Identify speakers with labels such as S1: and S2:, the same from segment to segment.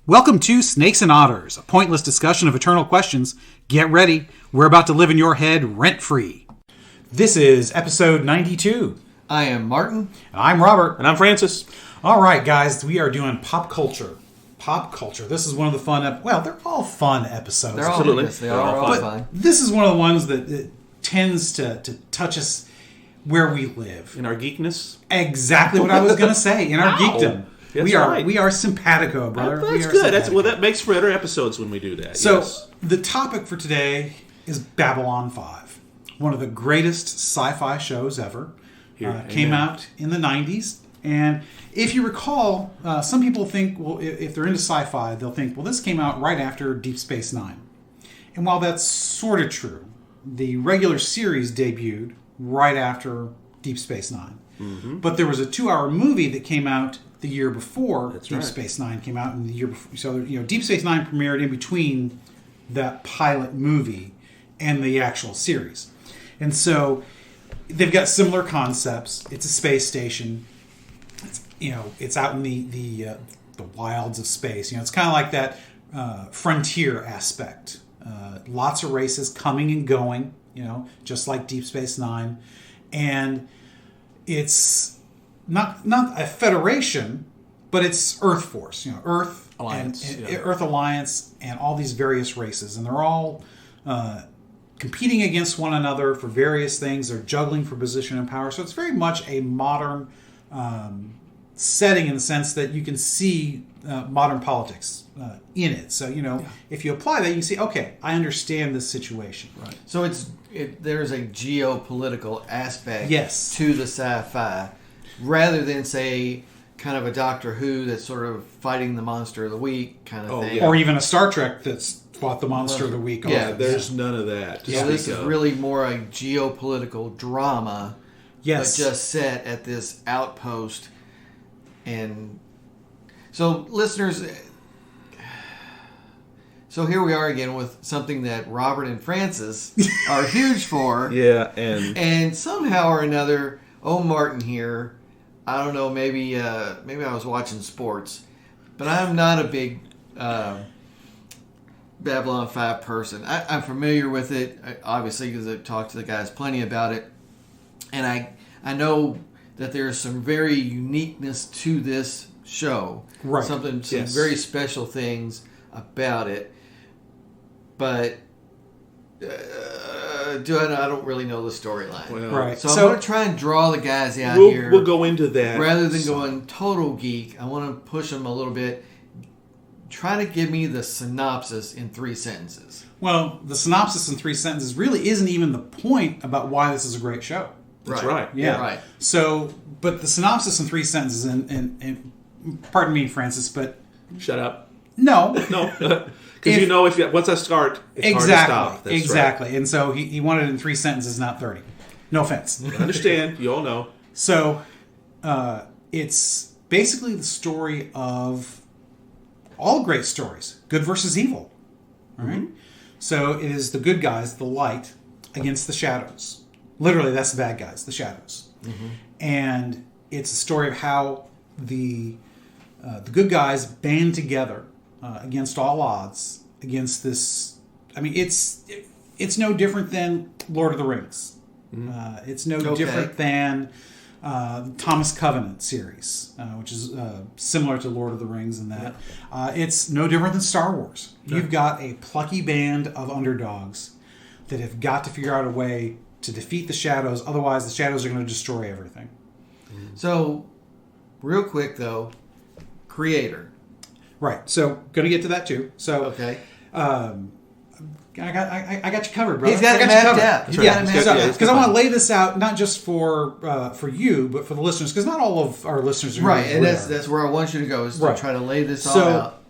S1: Welcome to Snakes and Otters, a pointless discussion of eternal questions. Get ready, we're about to live in your head rent-free. This is episode 92.
S2: I am Martin.
S1: I'm Robert.
S3: And I'm Francis.
S1: All right, guys, we are doing pop culture. Pop culture. This is one of the fun... well, they're all fun episodes.
S2: They're all
S3: Absolutely.
S2: They are all fun.
S1: This is one of the ones that tends to touch us where we live.
S3: In our geekness?
S1: Exactly what I was going to say. In our geekdom.
S3: That's
S1: we are simpatico, brother.
S3: That's good. That makes for better episodes when we do that.
S1: So,
S3: yes.
S1: The topic for today is Babylon 5. One of the greatest sci-fi shows ever. Came out in the 90s. And if you recall, some people think, well, if they're into sci-fi, they'll think, well, this came out right after Deep Space Nine. And while that's sort of true, the regular series debuted right after Deep Space Nine. Mm-hmm. But there was a 2-hour movie that came out the year before Deep Space Nine came out, and the year before. So, Deep Space Nine premiered in between that pilot movie and the actual series. And so they've got similar concepts. It's a space station. It's out in the wilds of space. It's kind of like that frontier aspect. Lots of races coming and going. Just like Deep Space Nine, and it's not a federation, but it's Earth Force. Earth
S2: Alliance,
S1: Earth Alliance, and all these various races, and they're all competing against one another for various things. They're juggling for position and power. So it's very much a modern setting in the sense that you can see modern politics in it. So, if you apply that, you can see, okay, I understand this situation.
S2: Right. So there's a geopolitical aspect
S1: Yes.
S2: to the sci-fi, rather than, say, kind of a Doctor Who that's sort of fighting the monster of the week kind of thing.
S1: Or even a Star Trek that's fought the monster of the week.
S3: There's none of that.
S2: So this is really more a geopolitical drama,
S1: Yes.
S2: but just set at this outpost. And so, listeners, so here we are again with something that Robert and Francis are huge for.
S3: Yeah, and
S2: somehow or another, Martin here, I don't know, maybe I was watching sports, but I'm not a big Babylon 5 person. I'm familiar with it, obviously, because I've talked to the guys plenty about it, and I know that there's some very uniqueness to this show.
S1: Right.
S2: Some very special things about it. But I don't really know the storyline.
S3: Well,
S1: right.
S2: So I'm going to try and draw the guys out here.
S3: We'll go into that.
S2: Rather than going total geek, I want to push them a little bit. Try to give me the synopsis in 3 sentences.
S1: Well, the synopsis in 3 sentences really isn't even the point about why this is a great show.
S3: That's right.
S1: Yeah.
S2: Right.
S1: So, but the synopsis in 3 sentences, and pardon me, Francis, but...
S3: Shut up.
S1: No.
S3: No. Because once I start, it's hard to stop. That's
S1: exactly.
S3: Right.
S1: And so he wanted it in 3 sentences, not 30. No offense.
S3: I understand. You all know.
S1: So, it's basically the story of all great stories. Good versus evil. All right? Mm-hmm. So, it is the good guys, the light, against the shadows. Literally, that's the bad guys, the shadows. Mm-hmm. And it's a story of how the good guys band together against all odds against this. I mean, it's no different than Lord of the Rings. Mm-hmm. It's no different than Thomas Covenant series, which is similar to Lord of the Rings in that. It's no different than Star Wars. No. You've got a plucky band of underdogs that have got to figure out a way to defeat the shadows. Otherwise, the shadows are going to destroy everything.
S2: Mm-hmm. So, real quick though, creator.
S1: Right. So, going to get to that too. So,
S2: okay.
S1: I got you covered, bro.
S2: He's got it mapped out.
S1: Because I want to lay this out not just for you, but for the listeners, because not all of our listeners are
S2: right. And that's where I want you to go, is to try to lay this all out.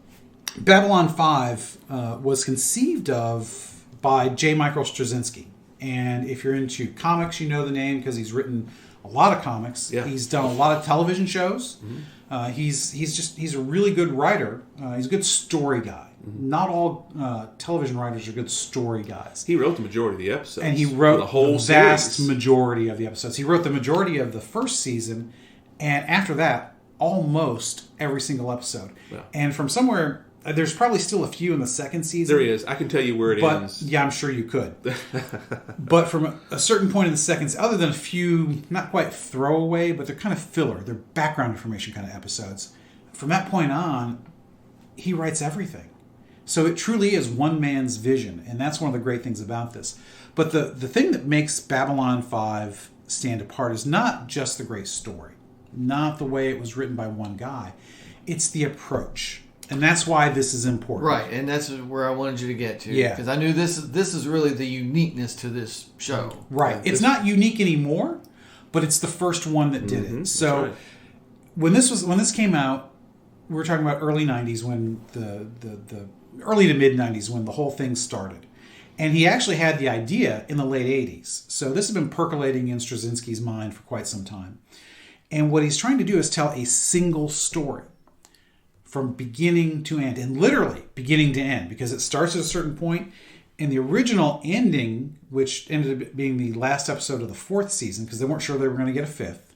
S1: Babylon 5 was conceived of by J. Michael Straczynski. And if you're into comics, you know the name because he's written a lot of comics. Yeah. He's done a lot of television shows. Mm-hmm. He's a really good writer. He's a good story guy. Mm-hmm. Not all television writers are good story guys.
S3: He wrote the majority of the episodes.
S1: And he wrote
S3: the whole
S1: vast
S3: series.
S1: Majority of the episodes. He wrote the majority of the first season, and after that, almost every single episode. Yeah. And from somewhere There's probably still a few in the second season.
S3: There is. I can tell you where it ends.
S1: Yeah, I'm sure you could. But from a certain point in the second, other than a few, not quite throwaway, but they're kind of filler. They're background information kind of episodes. From that point on, he writes everything. So it truly is one man's vision, and that's one of the great things about this. But the thing that makes Babylon 5 stand apart is not just the great story, not the way it was written by one guy. It's the approach. And that's why this is important.
S2: Right, and that's where I wanted you to get to.
S1: Yeah.
S2: Because I knew this is really the uniqueness to this show.
S1: Right. It's not unique anymore, but it's the first one that did it. So
S3: right.
S1: when this came out, we were talking about early 90s when the early to mid 90s when the whole thing started. And he actually had the idea in the late 80s. So this has been percolating in Straczynski's mind for quite some time. And what he's trying to do is tell a single story from beginning to end, and literally beginning to end, because it starts at a certain point, and the original ending, which ended up being the last episode of the 4th season, because they weren't sure they were going to get a 5th,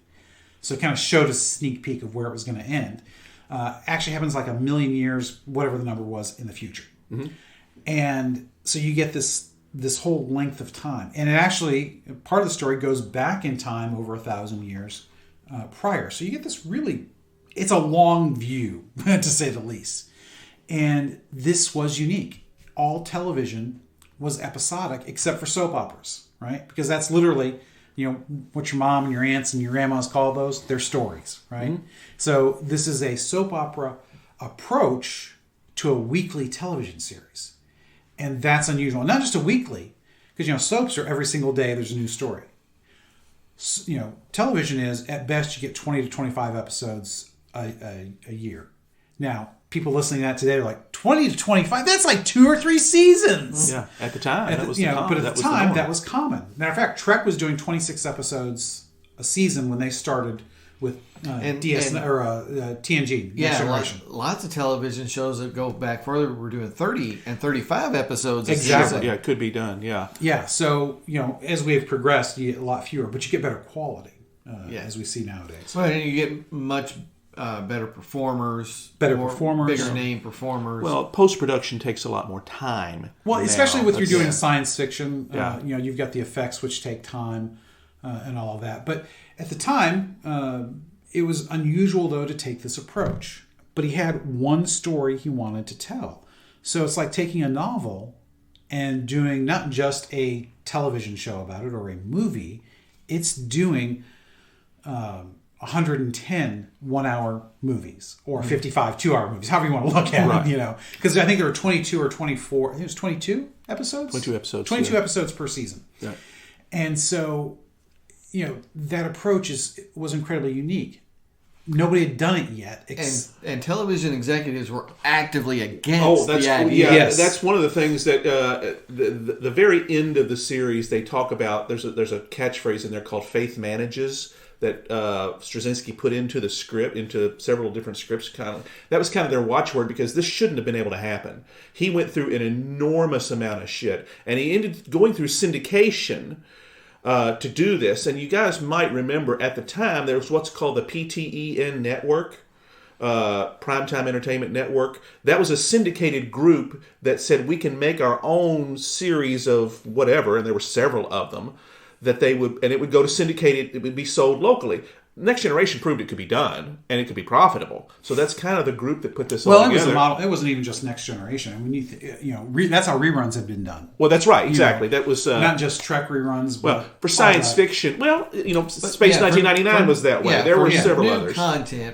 S1: so it kind of showed a sneak peek of where it was going to end, actually happens like 1,000,000 years, whatever the number was, in the future. Mm-hmm. And so you get this whole length of time, and it actually, part of the story goes back in time over 1,000 years prior, so you get this really, it's a long view, to say the least. And this was unique. All television was episodic, except for soap operas, right? Because that's literally, what your mom and your aunts and your grandmas call those, they're stories, right? Mm-hmm. So this is a soap opera approach to a weekly television series. And that's unusual. Not just a weekly, because, soaps are every single day there's a new story. Television is, at best, you get 20 to 25 episodes a year. Now, people listening to that today are like, 20 to 25? That's like 2 or 3 seasons.
S3: Yeah, at the time. But
S1: at the time, that was common. Matter of fact, Trek was doing 26 episodes a season when they started with TNG.
S2: Yeah, lots of television shows that go back further. We're doing 30 and 35 episodes.
S1: Exactly.
S3: Yeah, it could be done. Yeah.
S1: Yeah. So as we have progressed, you get a lot fewer, but you get better quality, as we see nowadays.
S2: Well, and you get much better performers, bigger name performers.
S3: Well, post-production takes a lot more time.
S1: Well, especially with you're doing science fiction. You've got the effects which take time and all of that. But at the time, it was unusual, though, to take this approach. But he had one story he wanted to tell. So it's like taking a novel and doing not just a television show about it or a movie. It's doing 110 one-hour movies or 55 two-hour movies, however you want to look at it, because I think there were 22 or 24, I think it was 22 episodes?
S3: 22 episodes.
S1: 22 episodes per season.
S3: Yeah.
S1: And so, that approach was incredibly unique. Nobody had done it yet.
S2: And television executives were actively against the idea.
S3: Yeah, yes. That's one of the things that the very end of the series they talk about. There's a catchphrase in there called "faith manages" that Straczynski put into the script, into several different scripts. That was kind of their watchword, because this shouldn't have been able to happen. He went through an enormous amount of shit, and he ended going through syndication to do this. And you guys might remember at the time there was what's called the PTEN network, Primetime Entertainment Network. That was a syndicated group that said we can make our own series of whatever, and there were several of them that they would, and it would go to syndicated. It would be sold locally. Next Generation proved it could be done, and it could be profitable. So that's kind of the group that put this all together. Well, it was a model.
S1: It wasn't even just Next Generation. I mean, that's how reruns have been done.
S3: Well, that's right. Exactly. That was
S1: not just Trek reruns.
S3: Well, for science fiction, Space 1999 was that way. There were several others.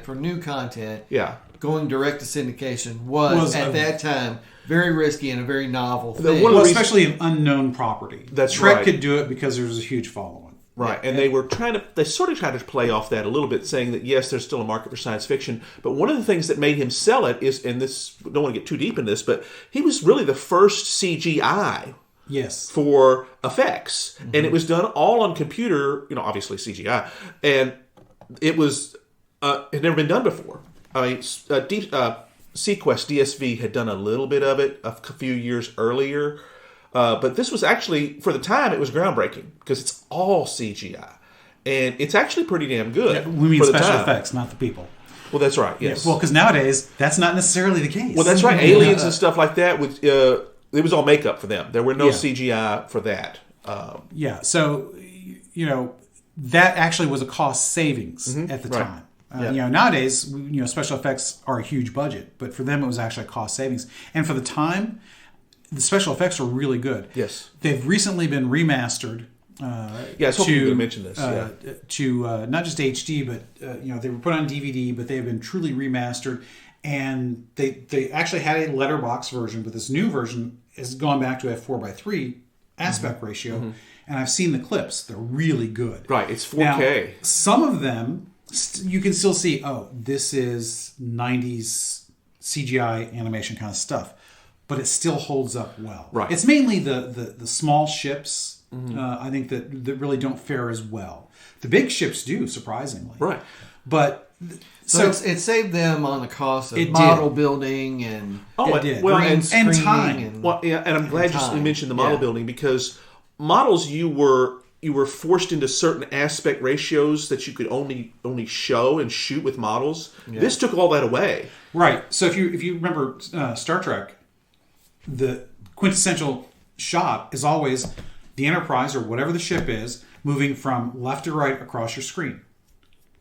S2: For new content,
S3: yeah,
S2: going direct to syndication was at that time very risky and a very novel thing.
S1: Especially an unknown property.
S3: That's
S1: Trek could do it because there was a huge following.
S3: Right, and they sort of tried to play off that a little bit, saying that yes, there's still a market for science fiction, but one of the things that made him sell it is, and this, don't want to get too deep in this, but he was really the first CGI for effects, and it was done all on computer, obviously CGI, and it was, it had never been done before. I mean, Sequest DSV had done a little bit of it a few years earlier, but this was actually, for the time, it was groundbreaking because it's all CGI. And it's actually pretty damn good.
S1: Yeah, we mean special effects, not the people.
S3: Well, that's right. Yes.
S1: Well, because nowadays that's not necessarily the case.
S3: Well, that's right. Aliens and stuff like that. It was all makeup for them. There were no CGI for that.
S1: So that actually was a cost savings at the time. Nowadays, special effects are a huge budget, but for them it was actually a cost savings. And for the time, the special effects are really good.
S3: Yes,
S1: they've recently been remastered.
S3: I was hoping you were going to mention this.
S1: To not just HD, but they were put on DVD, but they have been truly remastered. And they actually had a letterbox version, but this new version has gone back to a 4:3 aspect ratio. And I've seen the clips; they're really good.
S3: Right, it's 4K.
S1: Now, some of them you can still see. Oh, this is 90s CGI animation kind of stuff, but it still holds up well.
S3: Right,
S1: it's mainly the small ships. I think that really don't fare as well. The big ships do, surprisingly.
S3: Right,
S1: but.
S2: So it saved them on the cost of model building and
S1: and time.
S3: And I'm glad you mentioned the model building, because models you were forced into certain aspect ratios that you could only show and shoot with models. Yeah. This took all that away.
S1: Right. So if you remember Star Trek, the quintessential shot is always the Enterprise or whatever the ship is moving from left to right across your screen.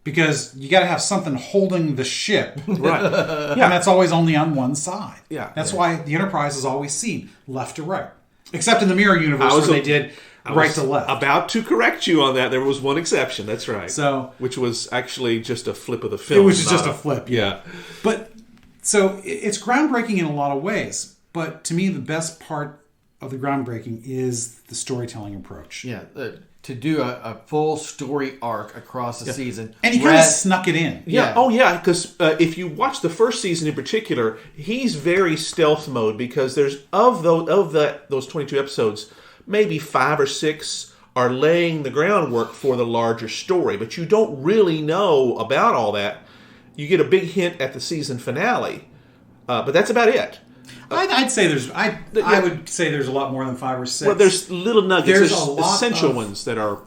S1: Because you got to have something holding the ship.
S3: Right.
S1: And that's always only on one side.
S3: Yeah.
S1: That's why the Enterprise is always seen left to right. Except in the Mirror Universe where they did right to left.
S3: About to correct you on that. There was one exception. That's right. Which was actually just a flip of the film.
S1: It was just a flip.
S3: Yeah.
S1: But so it's groundbreaking in a lot of ways. But to me, the best part of the groundbreaking is the storytelling approach.
S2: Yeah. To do a full story arc across the season.
S1: And he kind of snuck it in.
S3: Yeah. Oh, yeah. Because if you watch the first season in particular, he's very stealth mode, because there's those 22 episodes, maybe 5 or 6 are laying the groundwork for the larger story. But you don't really know about all that. You get a big hint at the season finale. But that's about it.
S1: I'd say I would say there's a lot more than 5 or 6.
S3: Well, there's little nuggets. There's essential ones that are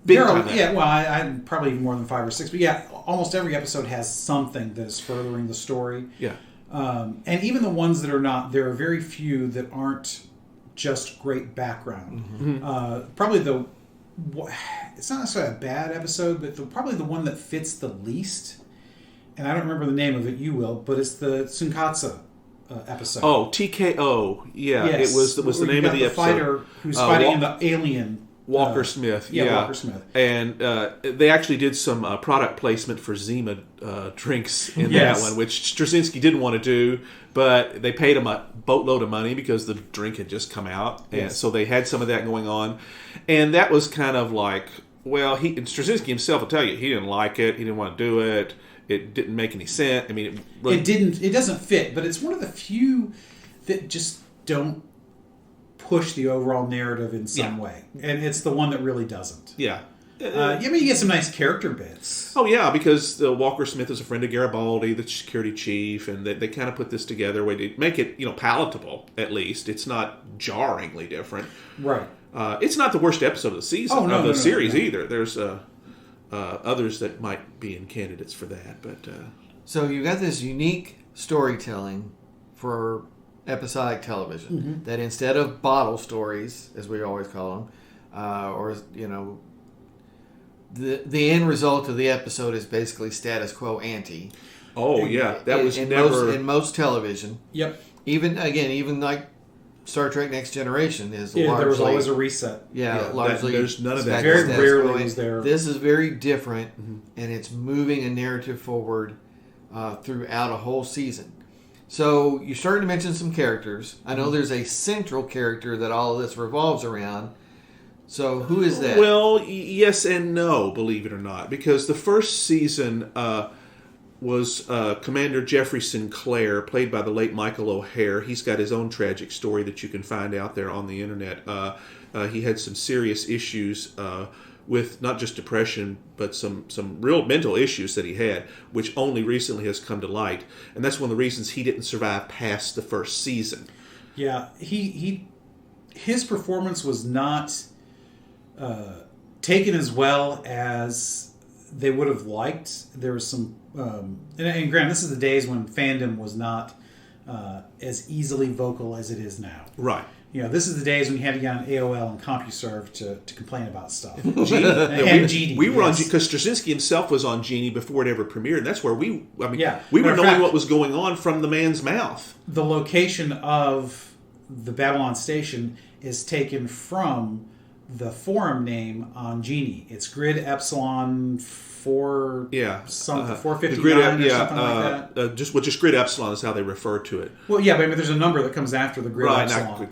S3: big time.
S1: Yeah, well, I probably more than 5 or 6, but yeah, almost every episode has something that is furthering the story.
S3: Yeah,
S1: and even the ones that are not, there are very few that aren't just great background. Probably it's not necessarily a bad episode, but probably the one that fits the least. And I don't remember the name of it. You will, but it's the Tsunkatsu episode.
S3: Oh, TKO. Yeah, yes. It was the name of the episode.
S1: Fighter who's fighting in the alien.
S3: Walker Smith. Yeah,
S1: Walker Smith.
S3: And they actually did some product placement for Zima drinks in that one, which Straczynski didn't want to do, but they paid him a boatload of money because the drink had just come out, and so they had some of that going on, and that was kind of like, well, Straczynski himself will tell you he didn't like it, he didn't want to do it. It didn't make any sense. I mean,
S1: it doesn't fit, but it's one of the few that just don't push the overall narrative in some way, and it's the one that really doesn't.
S3: Yeah.
S1: You get some nice character bits.
S3: Oh yeah, because Walker Smith is a friend of Garibaldi, the security chief, and they kind of put this together way to make it palatable. At least it's not jarringly different.
S1: Right.
S3: It's not the worst episode of the season of the series either. There's others that might be in candidates for that, but
S2: so you got this unique storytelling for episodic television that instead of bottle stories, as we always call them, the end result of the episode is basically status quo ante.
S3: Oh yeah, that was never
S2: in most television.
S1: Yep.
S2: Even like Star Trek Next Generation is largely...
S1: there was always a reset.
S2: Yeah, largely...
S3: There's none of that.
S1: Very rarely is there...
S2: This is very different, and it's moving a narrative forward throughout a whole season. So, you're starting to mention some characters. I know there's a central character that all of this revolves around. So, who is that?
S3: Well, yes and no, believe it or not. Because the first season... was Commander Jeffrey Sinclair, played by the late Michael O'Hare. He's got his own tragic story that you can find out there on the internet. He had some serious issues with not just depression, but some real mental issues that he had, which only recently has come to light. And that's one of the reasons he didn't survive past the first season.
S1: Yeah, his performance was not taken as well as they would have liked. There was some and Graham, this is the days when fandom was not as easily vocal as it is now.
S3: Right.
S1: This is the days when you had to get on AOL and CompuServe to complain about stuff. Genie.
S3: We were on because Straczynski himself was on Genie before it ever premiered, and that's where we were knowing what was going on from the man's mouth.
S1: The location of the Babylon station is taken from the forum name on Genie. It's Grid Epsilon 4 459 or something like that.
S3: Just Grid Epsilon is how they refer to it.
S1: Well, yeah, but there's a number that comes after the Grid Epsilon.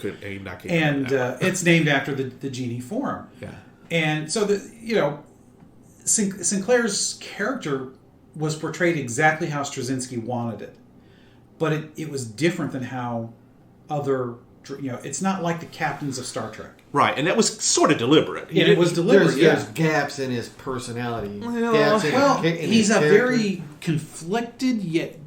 S1: And it's named after the Genie forum.
S3: Yeah.
S1: And so, Sinclair's character was portrayed exactly how Straczynski wanted it. But it was different than how other... it's not like the captains of Star Trek.
S3: Right, and that was sort of deliberate.
S1: And it was deliberate,
S2: There's gaps in his personality.
S1: He's a very conflicted, yet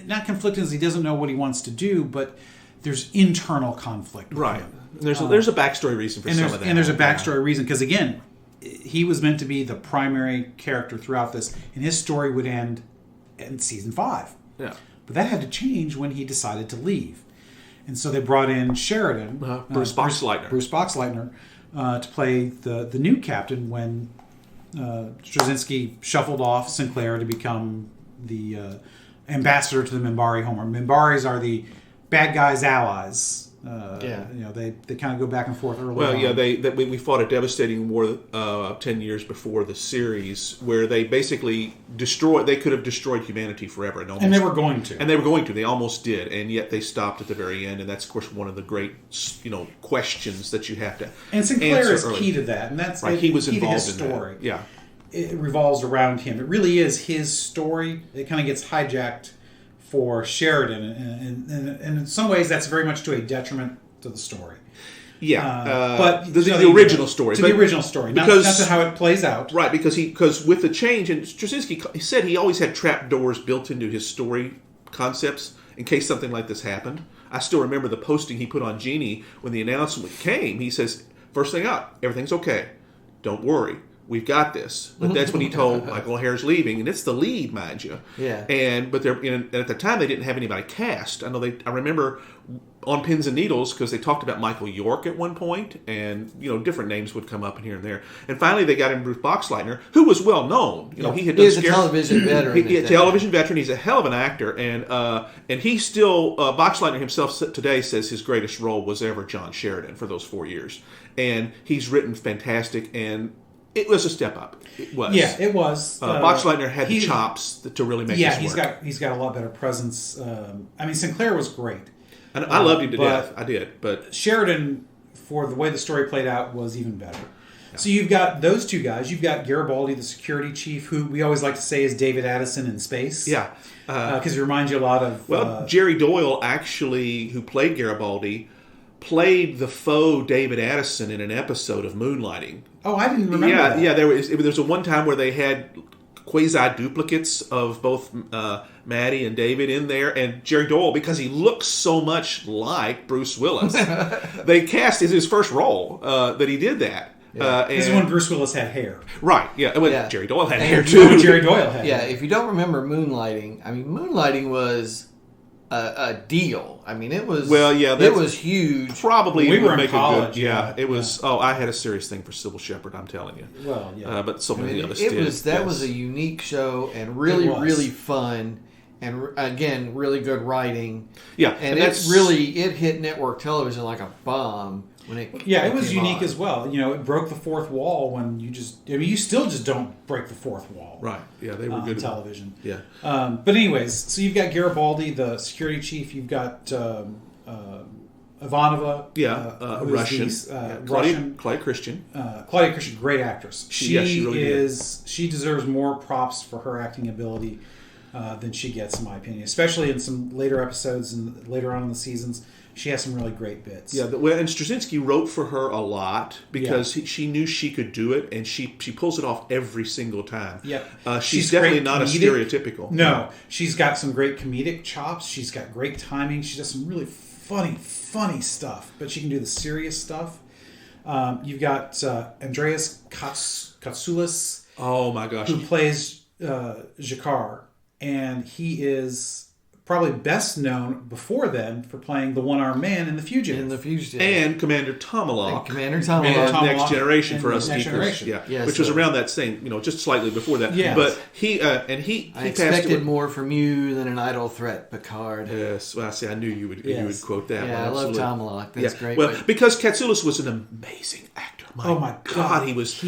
S1: not conflicted as he doesn't know what he wants to do, but there's internal conflict with him.
S3: There's a backstory reason for some of that.
S1: And there's a backstory reason, because again, he was meant to be the primary character throughout this, and his story would end in season 5.
S3: Yeah.
S1: But that had to change when he decided to leave. And so they brought in Sheridan,
S3: Bruce
S1: Boxleitner, to play the new captain when Straczynski shuffled off Sinclair to become the ambassador to the Minbari homeworld. Minbaris are the bad guys' allies. They kind of go back and forth early on.
S3: Well, we fought a devastating war 10 years before the series where they basically they could have destroyed humanity forever.
S1: And they were going to.
S3: They almost did, and yet they stopped at the very end, and that's, of course, one of the great questions that you have to
S1: And Sinclair is key to that, and that's
S3: right. He was
S1: key
S3: involved
S1: to his
S3: in
S1: story.
S3: That. Yeah.
S1: It revolves around him. It really is his story. It kind of gets hijacked for Sheridan, and in some ways that's very much to a detriment to the story.
S3: Yeah,
S1: but
S3: the original story.
S1: The original story, not to how it plays out.
S3: Right, because with the change, and Straczynski said he always had trap doors built into his story concepts in case something like this happened. I still remember the posting he put on Genie when the announcement came. He says, first thing out, everything's okay. Don't worry. We've got this. But that's when he told Michael O'Hare's leaving, and it's the lead, mind you.
S2: Yeah.
S3: And at the time they didn't have anybody cast. I remember on Pins and Needles because they talked about Michael York at one point, and different names would come up here and there. And finally they got in Bruce Boxleitner, who was well known. He had done
S2: He's a television veteran.
S3: He's a television veteran. He's a hell of an actor, and he still Boxleitner himself today says his greatest role was ever John Sheridan for those 4 years, and he's written fantastic and. It was a step up. It was.
S1: Yeah, it was.
S3: Boxleitner had the chops to really make this work.
S1: He's got a lot better presence. Sinclair was great.
S3: And I loved him to death. I did. But
S1: Sheridan, for the way the story played out, was even better. Yeah. So you've got those two guys. You've got Garibaldi, the security chief, who we always like to say is David Addison in space.
S3: Yeah.
S1: Because he reminds you a lot of...
S3: Jerry Doyle, actually, who played Garibaldi, played the faux David Addison in an episode of Moonlighting.
S1: Oh, I didn't remember that.
S3: Yeah, there was a one time where they had quasi-duplicates of both Maddie and David in there, and Jerry Doyle, because he looks so much like Bruce Willis, they cast his first role that he did that.
S1: Yeah. This is when Bruce Willis had hair.
S3: Right, yeah. Well, Jerry Doyle had hair,
S1: too. Jerry Doyle had hair.
S2: If you don't remember Moonlighting, Moonlighting was... a deal. It was. Well, yeah, it was huge.
S3: Probably
S1: we were in college.
S3: It was. Yeah. Oh, I had a serious thing for Sybil Shepherd. I'm telling you.
S1: Well, yeah.
S3: But so many others did.
S2: That was a unique show and really fun, and again, really good writing.
S3: Yeah,
S2: and it hit network television like a bomb.
S1: It was unique as well. It broke the fourth wall when you still just don't break the fourth wall.
S3: Right. Yeah, they were good
S1: on television.
S3: Yeah.
S1: But anyways, so you've got Garibaldi, the security chief. You've got Ivanova.
S3: Russian.
S1: Russian.
S3: Claudia Christian.
S1: Claudia Christian, great actress. She
S3: really
S1: is. She deserves more props for her acting ability than she gets, in my opinion. Especially in some later episodes and later on in the seasons. She has some really great bits.
S3: Yeah, and Straczynski wrote for her a lot because she knew she could do it, and she pulls it off every single time.
S1: Yeah,
S3: she's definitely not a stereotypical.
S1: No, she's got some great comedic chops. She's got great timing. She does some really funny stuff, but she can do the serious stuff. You've got Andreas Katsoulis.
S3: Oh my gosh,
S1: who plays Jakar. and he is probably best known before then for playing the one-armed man in The Fugitive.
S3: And Commander Tomahawk. Next Generation for us geekers. Yeah.
S2: Yes,
S3: which was around that same, just slightly before that.
S1: Yes.
S3: But he
S2: I expected more from you than an idle threat, Picard.
S3: Yes, well, I knew you would quote that.
S2: Yeah,
S3: one.
S2: I love Tomahawk. That's great.
S3: Well, because Katsoulis was an amazing actor.
S1: My God,
S3: he was.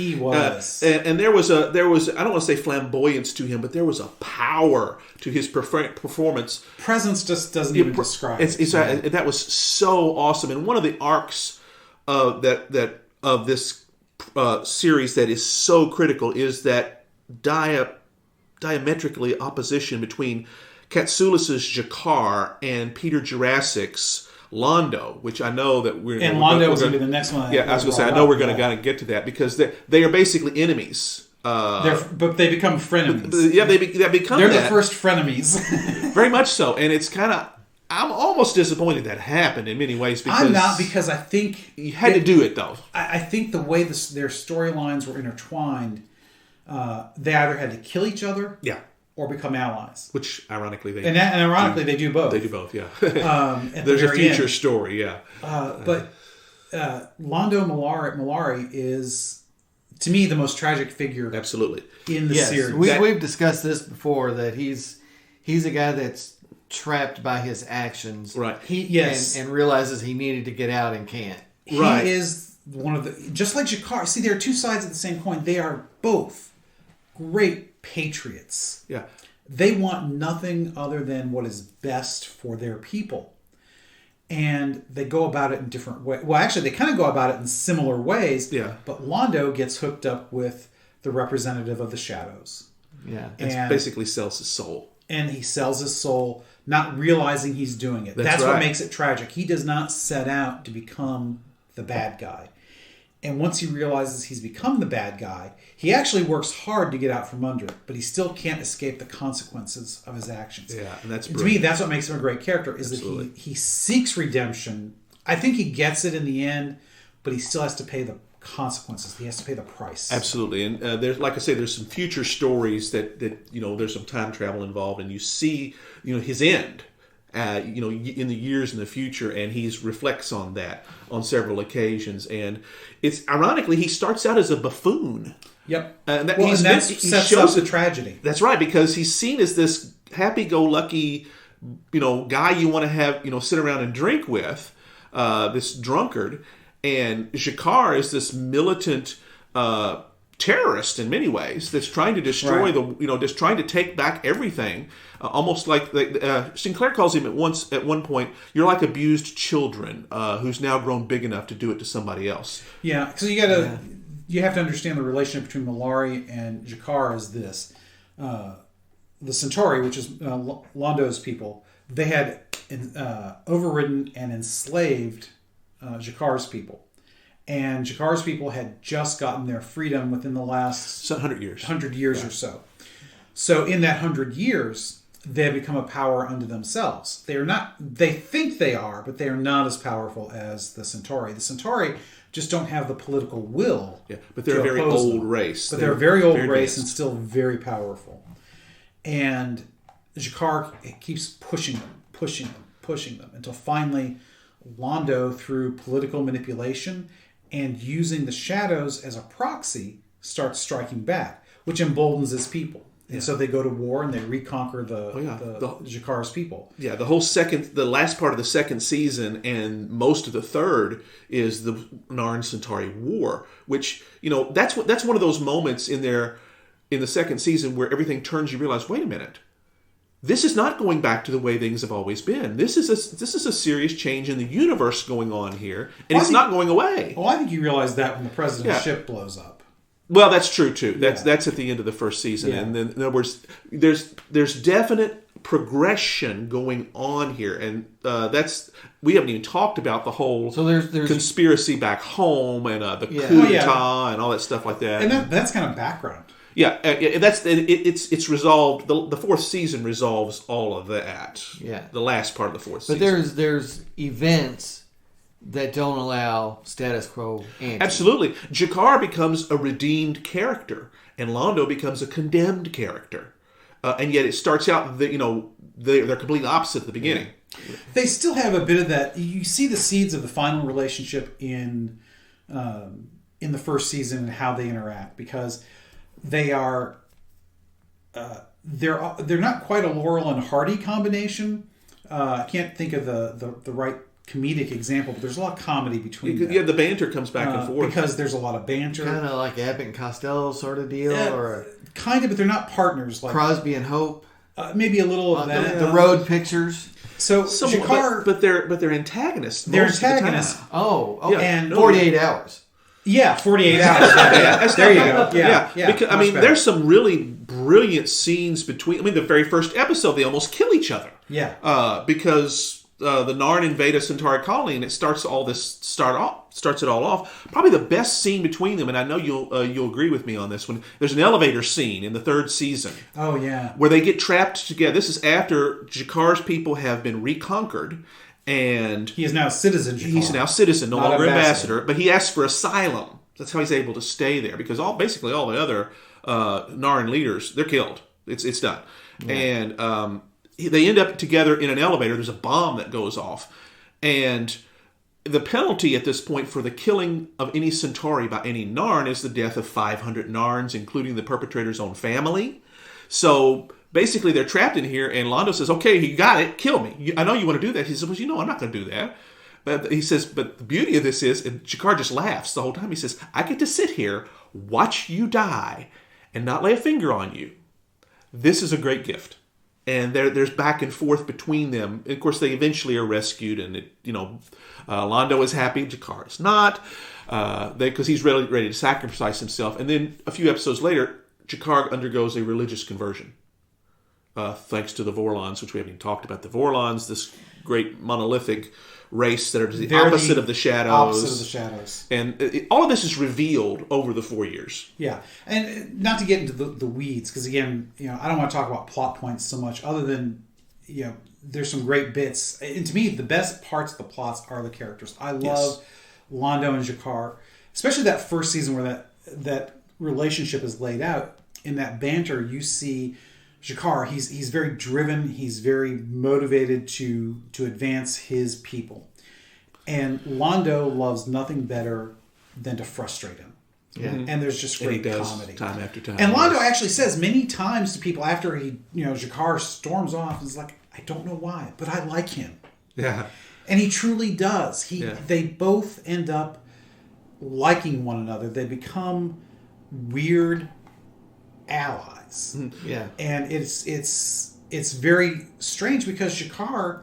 S1: And
S3: there was I don't want to say flamboyance to him, but there was a power to his performance.
S1: Presence just doesn't even describe it.
S3: That was so awesome. And one of the arcs of this series that is so critical is that diametrically opposition between Katsoulis' Jakar and Peter Jurassic's Londo, which I know that we're...
S1: And Londo was going to be the next one.
S3: Yeah, I was going to say, I know we're going to get to that, because they are basically enemies.
S1: But they become frenemies.
S3: Yeah, they become
S1: They're the first frenemies.
S3: Very much so. And it's kind of... I'm almost disappointed that happened in many ways. Because
S1: I'm not, because I think...
S3: You had to do it, though.
S1: I think the way their storylines were intertwined, they either had to kill each other...
S3: Yeah.
S1: Or become allies,
S3: which ironically they
S1: they do both.
S3: They do both, yeah.
S1: There's
S3: a future story, yeah.
S1: But Londo Mollari is, to me, the most tragic figure,
S3: absolutely,
S1: in the series.
S2: We've discussed this before, that he's a guy that's trapped by his actions,
S3: right?
S2: And realizes he needed to get out and can't.
S1: He is one of the, just like Jakar. See, there are two sides of the same coin. They are both great patriots.
S3: Yeah.
S1: They want nothing other than what is best for their people. And they go about it in different ways. Well, actually, they kind of go about it in similar ways.
S3: Yeah.
S1: But Londo gets hooked up with the representative of the shadows.
S2: Yeah.
S3: And basically sells his soul.
S1: And he sells his soul, not realizing he's doing it. That's what makes it tragic. He does not set out to become the bad guy. And once he realizes he's become the bad guy, he actually works hard to get out from under it, but he still can't escape the consequences of his actions.
S3: Yeah, and that's
S1: to me, that's what makes him a great character, is
S3: Absolutely.
S1: that he seeks redemption. I think he gets it in the end, but he still has to pay the consequences. He has to pay the price.
S3: Absolutely. And there's, like I say, there's some future stories that there's some time travel involved, and you see his end. In the years in the future, and he reflects on that on several occasions. And it's ironically, he starts out as a buffoon.
S1: Yep.
S3: And that
S1: sets up the tragedy.
S3: That's right, because he's seen as this happy-go-lucky, guy you want to have, sit around and drink with, this drunkard. And Jakar is this militant terrorist in many ways that's trying to destroy just trying to take back everything, almost like Sinclair calls him at one point, you're like abused children who's now grown big enough to do it to somebody else.
S1: Yeah, because you have to understand the relationship between Mollari and Jakar is this. The Centauri, which is Londo's people, they had overridden and enslaved Jakar's people. And Jakar's people had just gotten their freedom within the last
S3: 100 years.
S1: 100 years or so. So in that 100 years, they have become a power unto themselves. They are not, they think they are, but they are not as powerful as the Centauri. The Centauri just don't have the political will.
S3: Yeah, but they're a very old race.
S1: But they're a very old race and still very powerful. And Jakar keeps pushing them until finally Londo, through political manipulation and using the shadows as a proxy, starts striking back, which emboldens his people. And so they go to war and they reconquer the Jakar's people. Yeah,
S3: the last part of the second season and most of the third is the Narn Centauri War, which, that's one of those moments in the second season where everything turns. You realize, wait a minute, this is not going back to the way things have always been. This is a serious change in the universe going on here, and it's not going away.
S1: Well, I think you realize that when the president's ship blows up.
S3: Well, that's true too. That's at the end of the first season, and then in other words, there's definite progression going on here, and we haven't even talked about the whole there's conspiracy back home and the coup d'etat and all that stuff like that.
S1: And that's kind of background.
S3: Yeah, it's resolved. The fourth season resolves all of that.
S2: Yeah,
S3: the last part of the fourth season.
S2: But there's events that don't allow status quo ante.
S3: Absolutely, Jakar becomes a redeemed character, and Londo becomes a condemned character. and yet it starts out that they're completely opposite at the beginning.
S1: They still have a bit of that. You see the seeds of the final relationship in the first season and how they interact, because they are they're not quite a Laurel and Hardy combination. I can't think of the right comedic example, but there's a lot of comedy between them.
S3: Yeah, the banter comes back and forth
S1: because there's a lot of banter,
S2: kind of like Abbott and Costello sort of deal, or
S1: kind of, but they're not partners like
S2: Crosby and Hope.
S1: Maybe a little of that.
S2: The Road Pictures.
S1: So
S3: Jakar, but they're antagonists.
S1: They're antagonists.
S2: Oh,
S3: yeah.
S2: And 48 hours.
S1: Yeah, 48 hours. There you go. Yeah.
S3: Because, there's some really brilliant scenes between. The very first episode, they almost kill each other.
S1: Yeah.
S3: Because the Narn invade a Centauri colony, and it starts it all off. Probably the best scene between them, and I know you'll agree with me on this one. There's an elevator scene in the third season.
S1: Oh yeah.
S3: Where they get trapped together. This is after Jakar's people have been reconquered. And
S1: he is now citizen.
S3: He's now citizen, no longer ambassador. But he asks for asylum. That's how he's able to stay there, because basically all the other Narn leaders, they're killed. It's done. Yeah. And they end up together in an elevator. There's a bomb that goes off, and the penalty at this point for the killing of any Centauri by any Narn is the death of 500 Narns, including the perpetrator's own family. So basically, they're trapped in here, and Londo says, "Okay, you got it. Kill me. I know you want to do that." He says, "Well, I'm not going to do that." But he says, "But the beauty of this is," and Jakar just laughs the whole time. He says, "I get to sit here, watch you die, and not lay a finger on you. This is a great gift." And there's back and forth between them. Of course, they eventually are rescued, and Londo is happy. Jakar is not, because he's ready to sacrifice himself. And then a few episodes later, Jakar undergoes a religious conversion. Thanks to the Vorlons, which we haven't even talked about. The Vorlons, this great monolithic race that are the opposite of the Shadows.
S1: Opposite of the Shadows.
S3: And all of this is revealed over the 4 years.
S1: Yeah. And not to get into the weeds, because again, I don't want to talk about plot points so much, other than, there's some great bits. And to me, the best parts of the plots are the characters. I love Londo and Jakar, especially that first season where that relationship is laid out. In that banter, you see Jakar, he's very driven, he's very motivated to advance his people. And Londo loves nothing better than to frustrate him. Yeah. And there's just great comedy.
S3: Time after time.
S1: And Londo actually says many times to people after Jakar storms off, he's like, "I don't know why, but I like him."
S3: Yeah.
S1: And he truly does. They both end up liking one another. They become weird allies.
S2: Yeah.
S1: And it's very strange, because Jakar,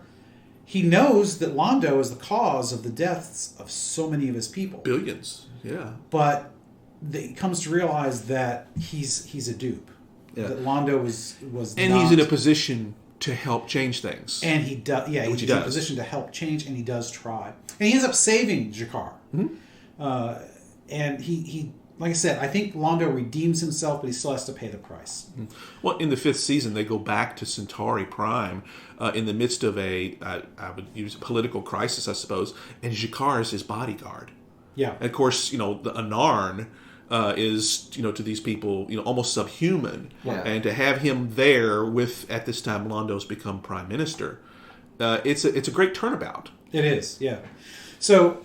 S1: he knows that Londo is the cause of the deaths of so many of his people.
S3: Billions. Yeah.
S1: But he comes to realize that he's a dupe. Yeah. That Londo was
S3: and
S1: not,
S3: he's in a position to help change things.
S1: And he does. Yeah, he's in a position to help change, and he does try. And he ends up saving Jakar. Mm-hmm. And he like I said, I think Londo redeems himself, but he still has to pay the price.
S3: Well, in the 5th season, they go back to Centauri Prime in the midst of I would use a political crisis, I suppose, and Jakar is his bodyguard.
S1: Yeah.
S3: And of course, a Narn is, to these people, almost subhuman. Yeah. And to have him there with, at this time, Londo's become prime minister, it's a great turnabout.
S1: It is, yeah. So,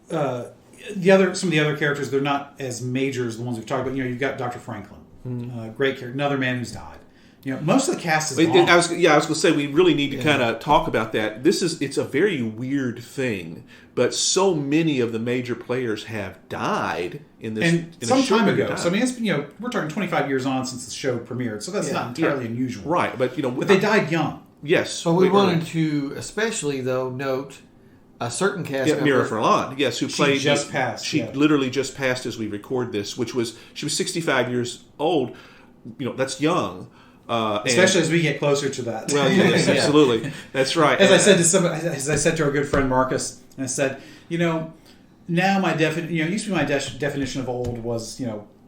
S1: some of the other characters, they're not as major as the ones we've talked about. You've got Dr. Franklin, great character, another man who's died. Most of the cast is gone.
S3: I was going to say, we really need to kind of talk about that. It's a very weird thing, but so many of the major players have died in this.
S1: And some time ago. So it's we're talking 25 years on since the show premiered, so that's not entirely unusual.
S3: Right, but
S1: but they died young.
S3: Yes.
S2: So we wanted to especially though note a certain cast member.
S3: Mira Furlan, yes, who played.
S1: She just passed.
S3: She literally just passed as we record this, she was 65 years old. That's young.
S1: Especially as we get closer to that.
S3: Well, yes, absolutely. That's right.
S1: As I said to our good friend Marcus, I said, now my used to be my definition of old was,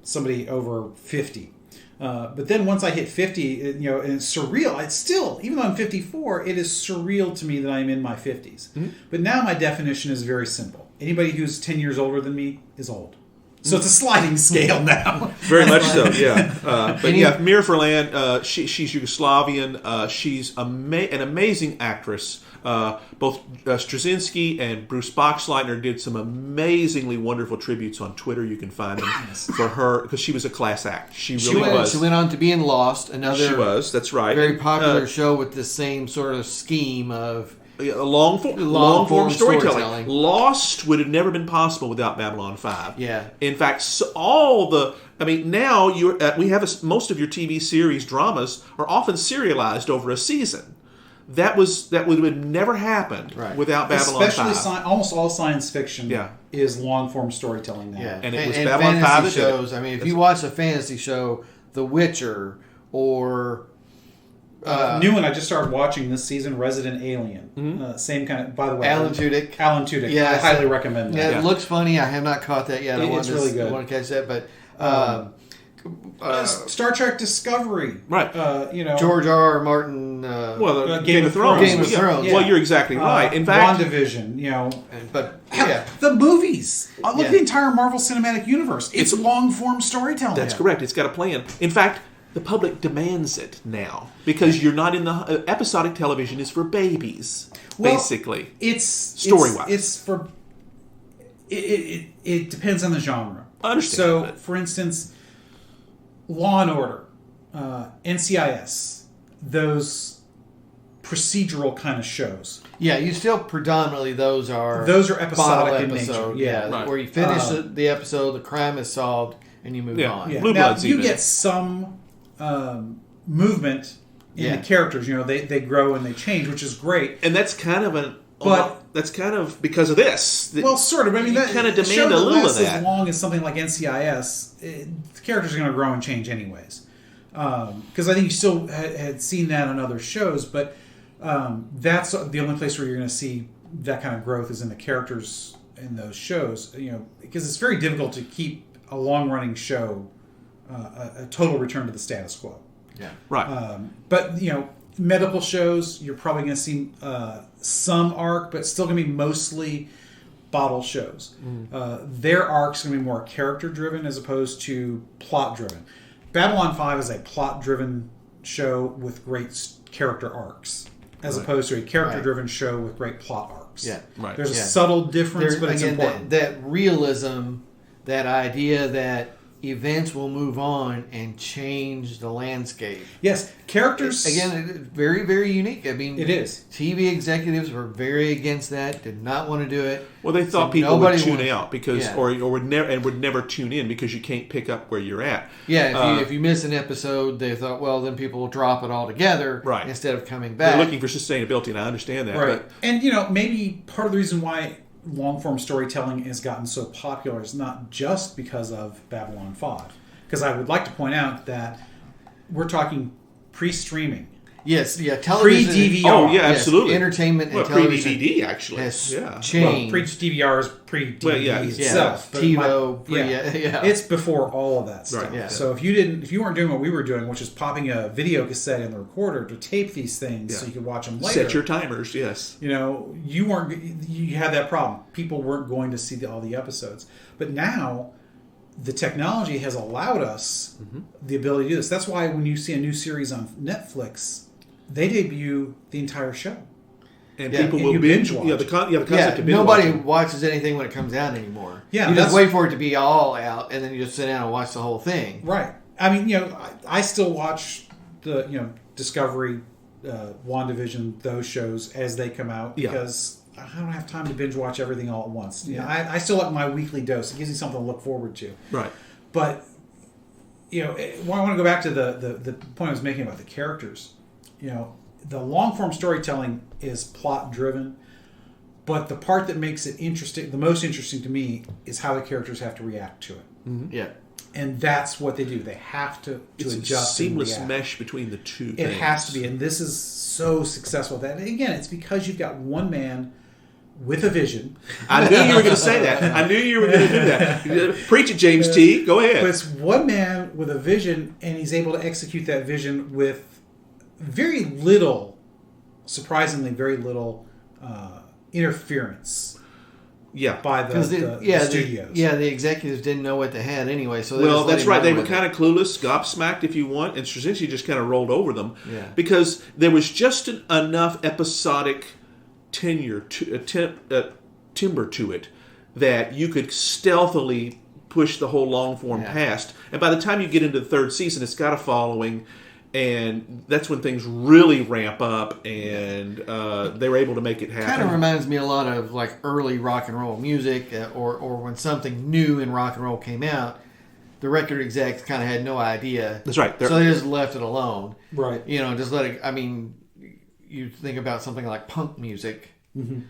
S1: somebody over 50. But then once I hit 50, and it's surreal. It's still, even though I'm 54, it is surreal to me that I'm in my 50s. Mm-hmm. But now my definition is very simple. Anybody who's 10 years older than me is old. So it's a sliding scale now.
S3: Very much so, yeah. But yeah, Mira Furlan, she's Yugoslavian. She's an amazing actress. Both Straczynski and Bruce Boxleitner did some amazingly wonderful tributes on Twitter. You can find them for her because she was a class act. She really was.
S2: She went on to be in Lost, another
S3: she was. That's right.
S2: Very popular show with the same sort of scheme of
S3: long form storytelling. Lost would have never been possible without Babylon 5.
S2: Yeah.
S3: In fact, now we have most of your TV series dramas are often serialized over a season. That would have never happened without Babylon 5.
S1: Especially almost all science fiction is long form storytelling now.
S2: Yeah.
S3: And it was
S2: and
S3: Babylon 5 that
S2: shows. I mean, if you watch a fantasy show, The Witcher or
S1: new one I just started watching this season, Resident Alien. Same kind of, by the way.
S2: Alan Tudyk.
S1: Yeah, I highly recommend that.
S2: Yeah, it looks funny. I have not caught that yet.
S1: It's really good.
S2: I want to catch that, but
S1: Star Trek Discovery.
S3: Right.
S2: George R. Martin.
S3: Game of Thrones.
S2: Game of Thrones.
S3: Yeah. Well, you're exactly right. In fact,
S1: WandaVision.
S2: But
S1: the movies. Look at the entire Marvel Cinematic Universe. It's long form storytelling.
S3: That's correct. It's got a plan. In fact, the public demands it now because you're not in the episodic television is for babies, basically.
S1: It's
S3: story-wise.
S1: It's for. It depends on the genre.
S3: I understand.
S1: So, for instance, Law and Order, NCIS, those procedural kind of shows.
S2: Yeah, you still predominantly those are
S1: episodic in
S2: episode,
S1: nature. Yeah,
S2: right. Where you finish the episode, the crime is solved, and you move on.
S1: Yeah.
S3: Blue Bloods
S1: you get some movement in the characters. They grow and they change, which is great.
S3: And that's kind of because of this.
S1: Well, sort of. I mean, that
S3: kind of
S1: the
S3: demand
S1: show
S3: a little of that.
S1: As long as something like NCIS, the characters are going to grow and change anyways. Because I think you still had seen that on other shows, but that's the only place where you're going to see that kind of growth is in the characters in those shows. Because it's very difficult to keep a long-running show a total return to the status quo.
S2: Yeah,
S3: right.
S1: But medical shows, you're probably going to see some arc, but still going to be mostly bottle shows. Their arc's going to be more character-driven as opposed to plot-driven. Babylon 5 is a plot-driven show with great character arcs, as opposed to a character-driven show with great plot arcs.
S2: Yeah,
S3: right.
S1: There's a subtle difference, but it's important.
S2: That realism, that idea that events will move on and change the landscape.
S1: Yes, characters.
S2: Again, very, very unique. I mean,
S1: it is.
S2: TV executives were very against that. Did not want to do it.
S3: Well, they thought people would tune out because, or would never tune in because you can't pick up where you're at.
S2: Yeah, if you miss an episode, they thought, well, then people will drop it altogether,
S3: right?
S2: Instead of coming back.
S3: They're looking for sustainability, and I understand that.
S1: Right,
S3: but,
S1: and maybe part of the reason why long-form storytelling has gotten so popular is not just because of Babylon 5. Because I would like to point out that we're talking pre-streaming.
S2: Yes, yeah, television.
S1: Pre-DVR.
S3: Oh, yeah, absolutely.
S2: Entertainment and television.
S3: Pre-DVD, actually.
S2: Has
S3: changed.
S1: Well, pre-DVR is pre-DVD itself.
S2: Yeah, TiVo.
S1: It's before all of that stuff.
S3: Right.
S2: Yeah.
S1: So if you weren't doing what we were doing, which is popping a video cassette in the recorder to tape these things so you could watch them later.
S3: Set your timers, yes.
S1: You had that problem. People weren't going to see all the episodes. But now the technology has allowed us the ability to do this. That's why when you see a new series on Netflix, they debut the entire show.
S3: And people will binge watch. The concept of binge
S2: nobody
S3: watching.
S2: watches anything when it comes out anymore.
S1: Yeah,
S2: you just wait for it to be all out, and then you just sit down and watch the whole thing.
S1: Right. I mean, I still watch the Discovery, WandaVision, those shows as they come out because I don't have time to binge watch everything all at once. I still like my weekly dose. It gives me something to look forward to.
S3: Right.
S1: But I want to go back to the point I was making about the characters. The long form storytelling is plot driven, but the part that makes it interesting, the most interesting to me, is how the characters have to react to it.
S2: Mm-hmm. Yeah,
S1: and that's what they do. They have to
S3: it's
S1: adjust.
S3: A seamless mesh between the two.
S1: It has to be, and this is so successful. That again, it's because you've got one man with a vision.
S3: I knew you were going to say that. I knew you were going to do that. Preach it, James T. Go ahead.
S1: But it's one man with a vision, and he's able to execute that vision with very little, surprisingly, very little interference. by the studios.
S2: The executives didn't know what they had anyway. So
S3: that's right. They were kind of clueless, gobsmacked, if you want, and Straczynski just kind of rolled over them because there was just enough episodic timber to it that you could stealthily push the whole long form past. And by the time you get into the third season, it's got a following. And that's when things really ramp up, and they were able to make it happen.
S2: Kind of reminds me a lot of like early rock and roll music, or when something new in rock and roll came out, the record execs kind of had no idea.
S3: That's right.
S2: So they just left it alone.
S1: Right.
S2: Just let it. I mean, you think about something like punk music. Mm-hmm.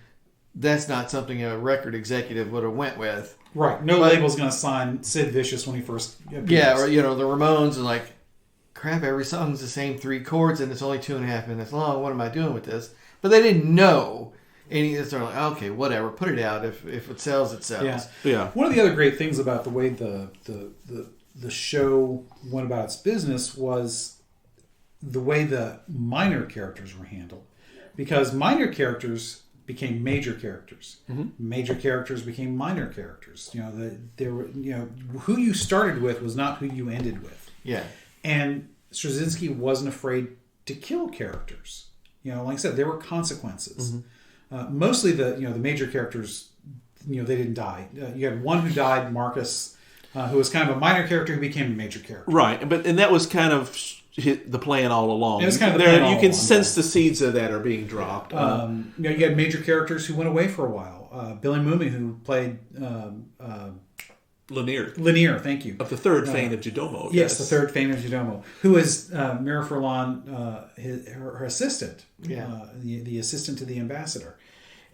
S2: That's not something a record executive would have went with.
S1: Right. No label's going to sign Sid Vicious when he first appears.
S2: Yeah, or the Ramones and like, crap, every song's the same 3 chords and it's only 2.5 minutes long. What am I doing with this? But they didn't know. And they're like, okay, whatever, put it out. If it sells, it sells.
S3: Yeah.
S1: One of the other great things about the way the show went about its business was the way the minor characters were handled. Because minor characters became major characters. Mm-hmm. Major characters became minor characters. There were who you started with was not who you ended with.
S2: Yeah.
S1: And Straczynski wasn't afraid to kill characters. Like I said, there were consequences. Mm-hmm. Mostly the major characters, they didn't die. You had one who died, Marcus, who was kind of a minor character who became a major character.
S3: Right, and that was kind of the plan all along.
S1: It was kind of the plan all
S3: you can
S1: along,
S3: sense the seeds of that are being dropped.
S1: You had major characters who went away for a while. Billy Mooney, who played
S3: Lanier,
S1: thank you.
S3: Of the third Fane of Judomo.
S1: Yes, the third Fane of Judomo, who is Mira Furlan, her assistant, the assistant to the ambassador.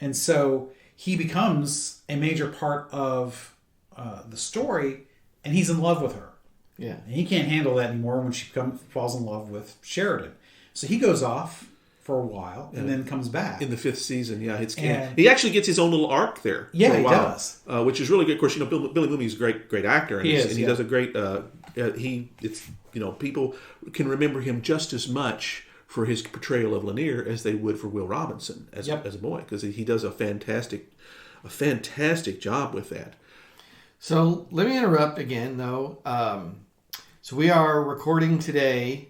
S1: And so he becomes a major part of the story, and he's in love with her.
S2: Yeah.
S1: And he can't handle that anymore when she falls in love with Sheridan. So he goes off for a while and then comes back.
S3: In the 5th season, he actually gets his own little arc there.
S1: Yeah,
S3: for a
S1: he
S3: while,
S1: does.
S3: Which is really good. Of course, Billy Mooney's a great actor, and he does a great. People can remember him just as much for his portrayal of Lanier as they would for Will Robinson as a boy, because he does a fantastic job with that.
S2: So let me interrupt again, though. So we are recording today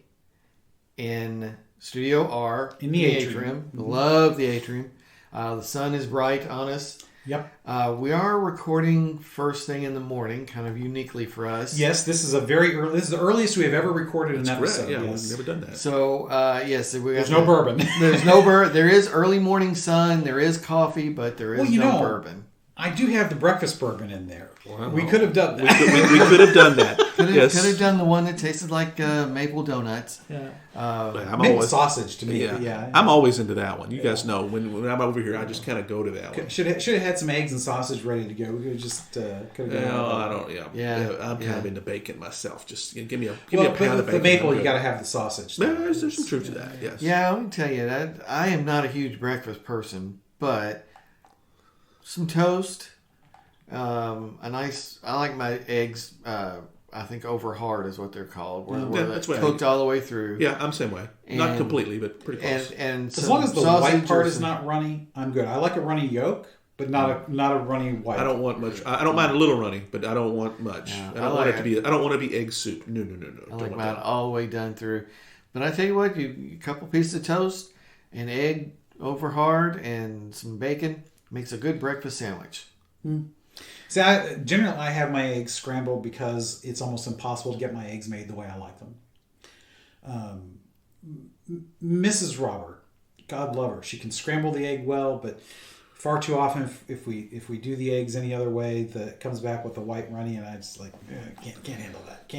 S2: in Studio R
S1: in the atrium.
S2: Mm-hmm. Love the atrium. The sun is bright on us.
S1: Yep.
S2: We are recording first thing in the morning, kind of uniquely for us.
S1: Yes, this is this is the earliest we have ever recorded an episode.
S3: Yeah,
S1: yes.
S3: We've never done that.
S2: So yes,
S1: there's no bourbon.
S2: There's no bourbon. There is early morning sun. There is coffee, but there is no bourbon.
S1: I do have the breakfast bourbon in there.
S3: Wow.
S1: We could have done that.
S3: We could have done that.
S2: Could have done the one that tasted like maple donuts.
S1: Yeah.
S2: Maple
S1: sausage to me.
S3: Yeah. I'm always into that one. You guys know when I'm over here, I just kind of go to that one.
S1: Should have had some eggs and sausage ready to go. We could have just could have
S3: I don't. I'm kind of into bacon myself. Just give me a pound of bacon.
S1: The maple, you got to have the sausage.
S3: There's some truth to that. Yes.
S2: Yeah, let me tell you that I am not a huge breakfast person, but some toast. I like my eggs. I think over hard is what they're called. Where
S3: that's
S2: cooked all the way through.
S3: Yeah, I'm the same way. Not completely, but pretty close.
S2: And
S1: as long as the white part is not runny, I'm good. I like a runny yolk, but not a runny white.
S3: I don't want much. I don't mind a little runny, but I don't want much. I don't want it to be. I don't want to be egg soup. No.
S2: I like mine all the way done through. But I tell you what, a couple pieces of toast, an egg over hard, and some bacon makes a good breakfast sandwich.
S1: See, generally I have my eggs scrambled because it's almost impossible to get my eggs made the way I like them. Mrs. Robert, God love her, she can scramble the egg well, but far too often if we do the eggs any other way, it comes back with the white runny, and I just can't handle that.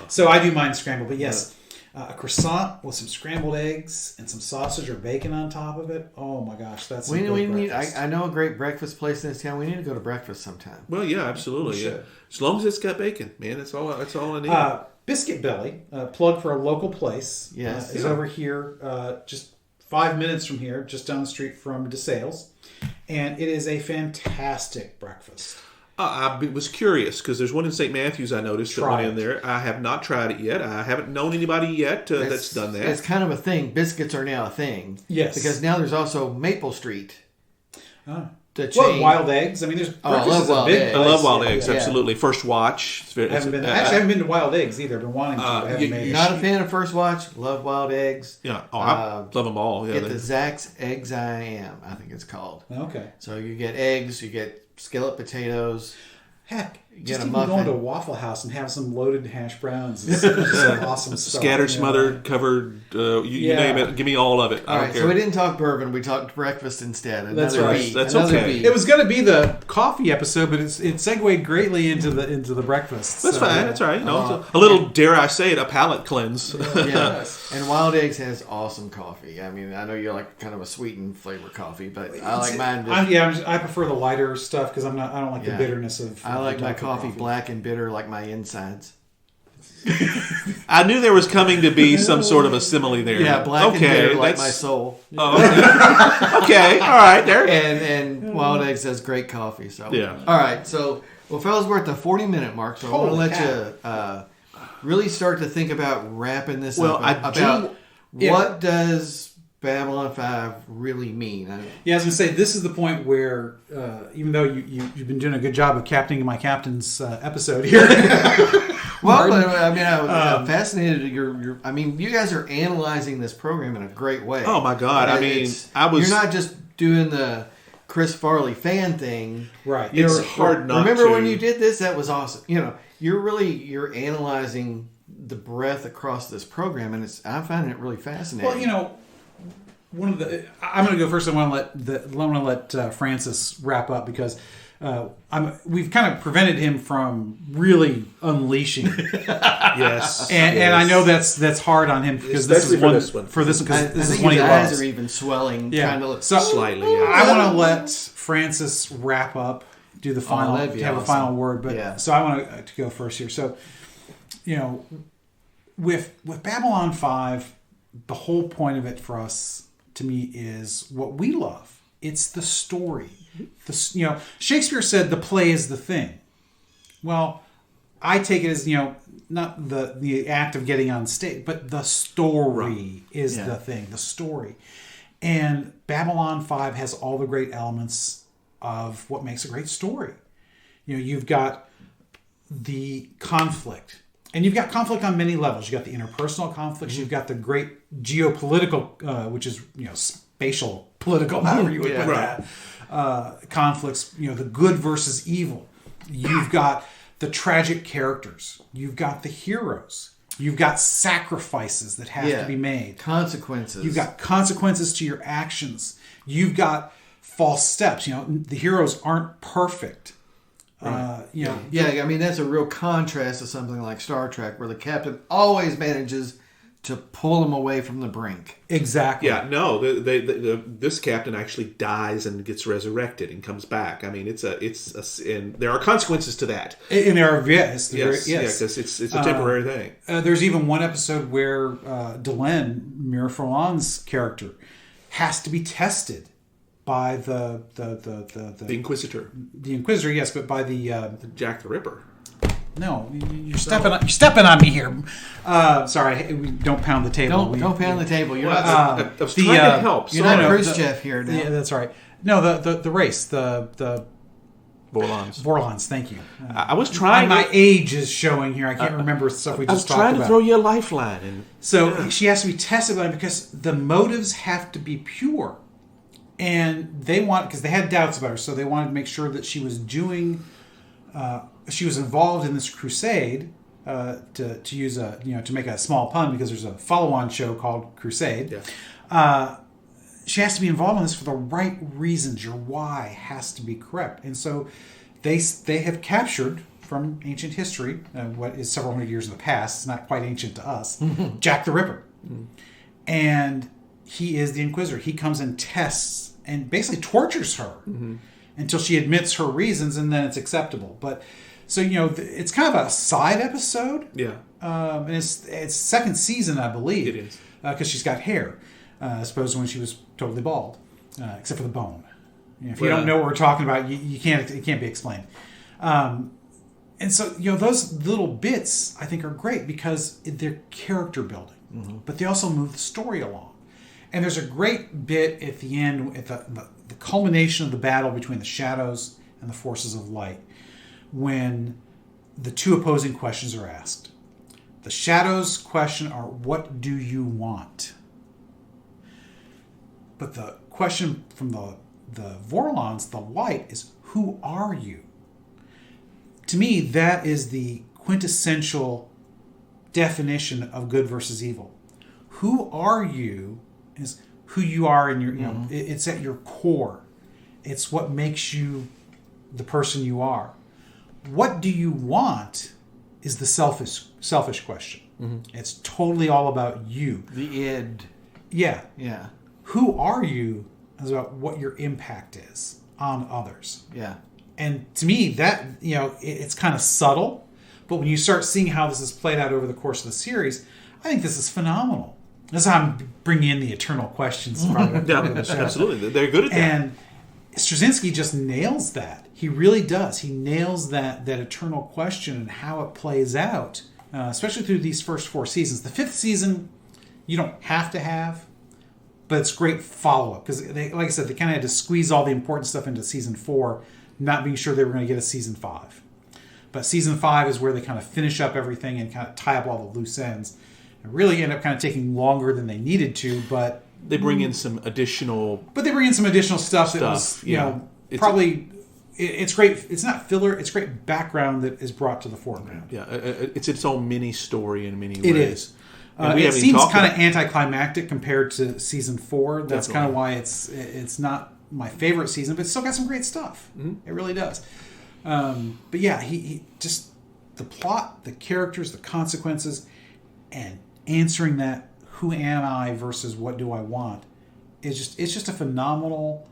S1: So I do mine scrambled, but yes. A croissant with some scrambled eggs and some sausage or bacon on top of it. Oh my gosh, that's
S2: we need. I know a great breakfast place in this town. We need to go to breakfast sometime.
S3: Well, yeah, absolutely. Yeah. As long as it's got bacon, man, that's all I need.
S1: Biscuit Belly, plug for a local place.
S2: Yes,
S1: is over here, just 5 minutes from here, just down the street from DeSales, and it is a fantastic breakfast.
S3: I was curious because there's one in St. Matthews I noticed that went in there. I have not tried it yet. I haven't known anybody yet that's done that.
S2: It's kind of a thing. Biscuits are now a thing.
S1: Yes.
S2: Because now there's also Maple Street. the chain.
S1: Wild eggs. I mean, there's
S2: I love wild eggs.
S3: I love wild eggs. Absolutely. First watch.
S1: I haven't been to Wild Eggs either. I've been wanting to. I haven't made it.
S2: Not a fan of First Watch. Love wild eggs.
S3: Yeah. Oh, I love them all. Yeah.
S2: Get the Zach's Eggs I Am, I think it's called.
S1: Okay.
S2: So you get eggs, you get skillet potatoes.
S1: Heck,
S2: Get
S1: just
S2: a
S1: even
S2: muffin.
S1: going to a Waffle House and have some loaded hash browns. It's just awesome stuff.
S3: Scattered, smothered, covered, you name it. Give me all of it.
S2: All right, so we didn't talk bourbon. We talked breakfast instead.
S1: That's right.
S2: Beat.
S3: That's
S2: Another
S3: okay.
S2: beat.
S1: It was going to be the coffee episode, but it segued greatly into the breakfast.
S3: That's fine. That's all right. You know, a little, dare I say it, a palate cleanse.
S2: Yeah. And Wild Eggs has awesome coffee. I mean, I know you like kind of a sweetened flavor coffee, but I like mine.
S1: I prefer the lighter stuff because I don't like the bitterness of.
S2: I like my coffee black and bitter, like my insides.
S3: I knew there was coming to be some sort of a simile there.
S2: Yeah, black and bitter, like my soul.
S3: Oh, okay. All right. There.
S2: And Wild Eggs has great coffee. So
S3: Yeah.
S2: All right. So fellas, we're at the 40-minute mark. So I want to let you really start to think about wrapping this up. What does Babylon 5 really mean?
S1: Yeah, I was going to say, this is the point where, even though you've been doing a good job of captaining my captain's episode here.
S2: Well, I mean, I'm fascinated. I mean, you guys are analyzing this program in a great way.
S3: Oh, my God. I mean,
S2: You're not just doing the Chris Farley fan thing.
S1: Right.
S3: It's hard not
S2: Remember
S3: to.
S2: when you did this? That was awesome. You know, you're analyzing the breadth across this program, and I'm finding it really fascinating.
S1: Well, you know, I'm going to go first. I want to let Francis wrap up because we've kind of prevented him from really unleashing.
S3: Yes.
S1: And I know that's hard on him because this is one. Because this is one he
S2: his
S1: loves.
S2: eyes are even swelling.
S1: Yeah.
S2: Kind of
S1: So
S3: slightly. Yeah.
S1: I want to let Francis wrap up, do the final,
S2: that'd be
S1: have a
S2: awesome.
S1: final word. But so I want to go first here. So, you know, with Babylon 5, the whole point of it for us, to me, is what we love. It's the story. Shakespeare said the play is the thing. Well, I take it as, not the act of getting on stage, but the story is the thing, the story. And Babylon 5 has all the great elements of what makes a great story. You've got the conflict. And you've got conflict on many levels. You've got the interpersonal conflicts. Mm-hmm. You've got the great geopolitical, which is, spatial political, however you would put that. Conflicts, the good versus evil. You've got the tragic characters. You've got the heroes. You've got sacrifices that have to be made.
S2: Consequences.
S1: You've got consequences to your actions. You've got false steps. The heroes aren't perfect.
S2: Right. I mean, that's a real contrast to something like Star Trek, where the captain always manages to pull them away from the brink.
S1: Exactly.
S3: Yeah, no, this captain actually dies and gets resurrected and comes back. I mean, and there are consequences to that.
S1: And there are, because
S3: it's a temporary thing.
S1: There's even one episode where Delenn, Mira Furlan's character, has to be tested by the
S3: Inquisitor.
S1: The Inquisitor, yes, but by the
S3: Jack the Ripper.
S1: No, you're stepping on me here. Sorry, we don't pound the table.
S2: Don't pound the table. You're
S3: not. I was trying to help.
S2: You're not Khrushchev here now.
S1: Yeah, that's right. No, the race, the
S3: Vorlons.
S1: Vorlons, thank you.
S3: I was trying.
S1: My age is showing here. I can't remember stuff we just talked about.
S3: I was trying to throw you a lifeline.
S1: So she has to be tested by because the motives have to be pure. And because they had doubts about her, so they wanted to make sure that she was doing, she was involved in this crusade, to use to make a small pun, because there's a follow-on show called Crusade.
S3: Yeah.
S1: She has to be involved in this for the right reasons. Your why has to be correct. And so they have captured from ancient history, what is several hundred years in the past, it's not quite ancient to us, Jack the Ripper. And he is the Inquisitor. He comes and tests and basically tortures her until she admits her reasons, and then it's acceptable. But so it's kind of a side episode.
S3: Yeah,
S1: and it's second season, I believe.
S3: It is
S1: because she's got hair, as opposed to when she was totally bald, except for the bone. If you don't know what we're talking about, you can't. It can't be explained. And so those little bits I think are great because they're character building, but they also move the story along. And there's a great bit at the end, at the the culmination of the battle between the shadows and the forces of light, when the two opposing questions are asked. The shadows' question are, what do you want? But the question from the Vorlons, the light, is, who are you? To me, that is the quintessential definition of good versus evil. Who are you is who you are in your, it's at your core. It's what makes you the person you are. What do you want is the selfish question. It's totally all about you.
S2: The id.
S1: Yeah.
S2: Yeah.
S1: Who are you is about what your impact is on others.
S2: Yeah.
S1: And to me, that, it's kind of subtle, but when you start seeing how this is played out over the course of the series, I think this is phenomenal. This is how I'm bringing in the eternal questions.
S3: Absolutely. They're good at that.
S1: And Straczynski just nails that. He really does. He nails that eternal question and how it plays out, especially through these first 4 seasons. The 5th season, you don't have to have, but it's great follow-up. Because, like I said, they kind of had to squeeze all the important stuff into season 4, not being sure they were going to get a season 5. But season 5 is where they kind of finish up everything and kind of tie up all the loose ends. It really ended up kind of taking longer than they needed to, but
S3: they bring in some additional...
S1: But they bring in some additional stuff that was, probably... It's great. It's not filler. It's great background that is brought to the foreground.
S3: Yeah, it's its own mini story in many ways.
S1: It is. It seems kind of anticlimactic compared to season 4. That's kind of why it's not my favorite season, but it's still got some great stuff. It really does. But yeah, he just the plot, the characters, the consequences, and answering that, who am I versus what do I want, it's just a phenomenal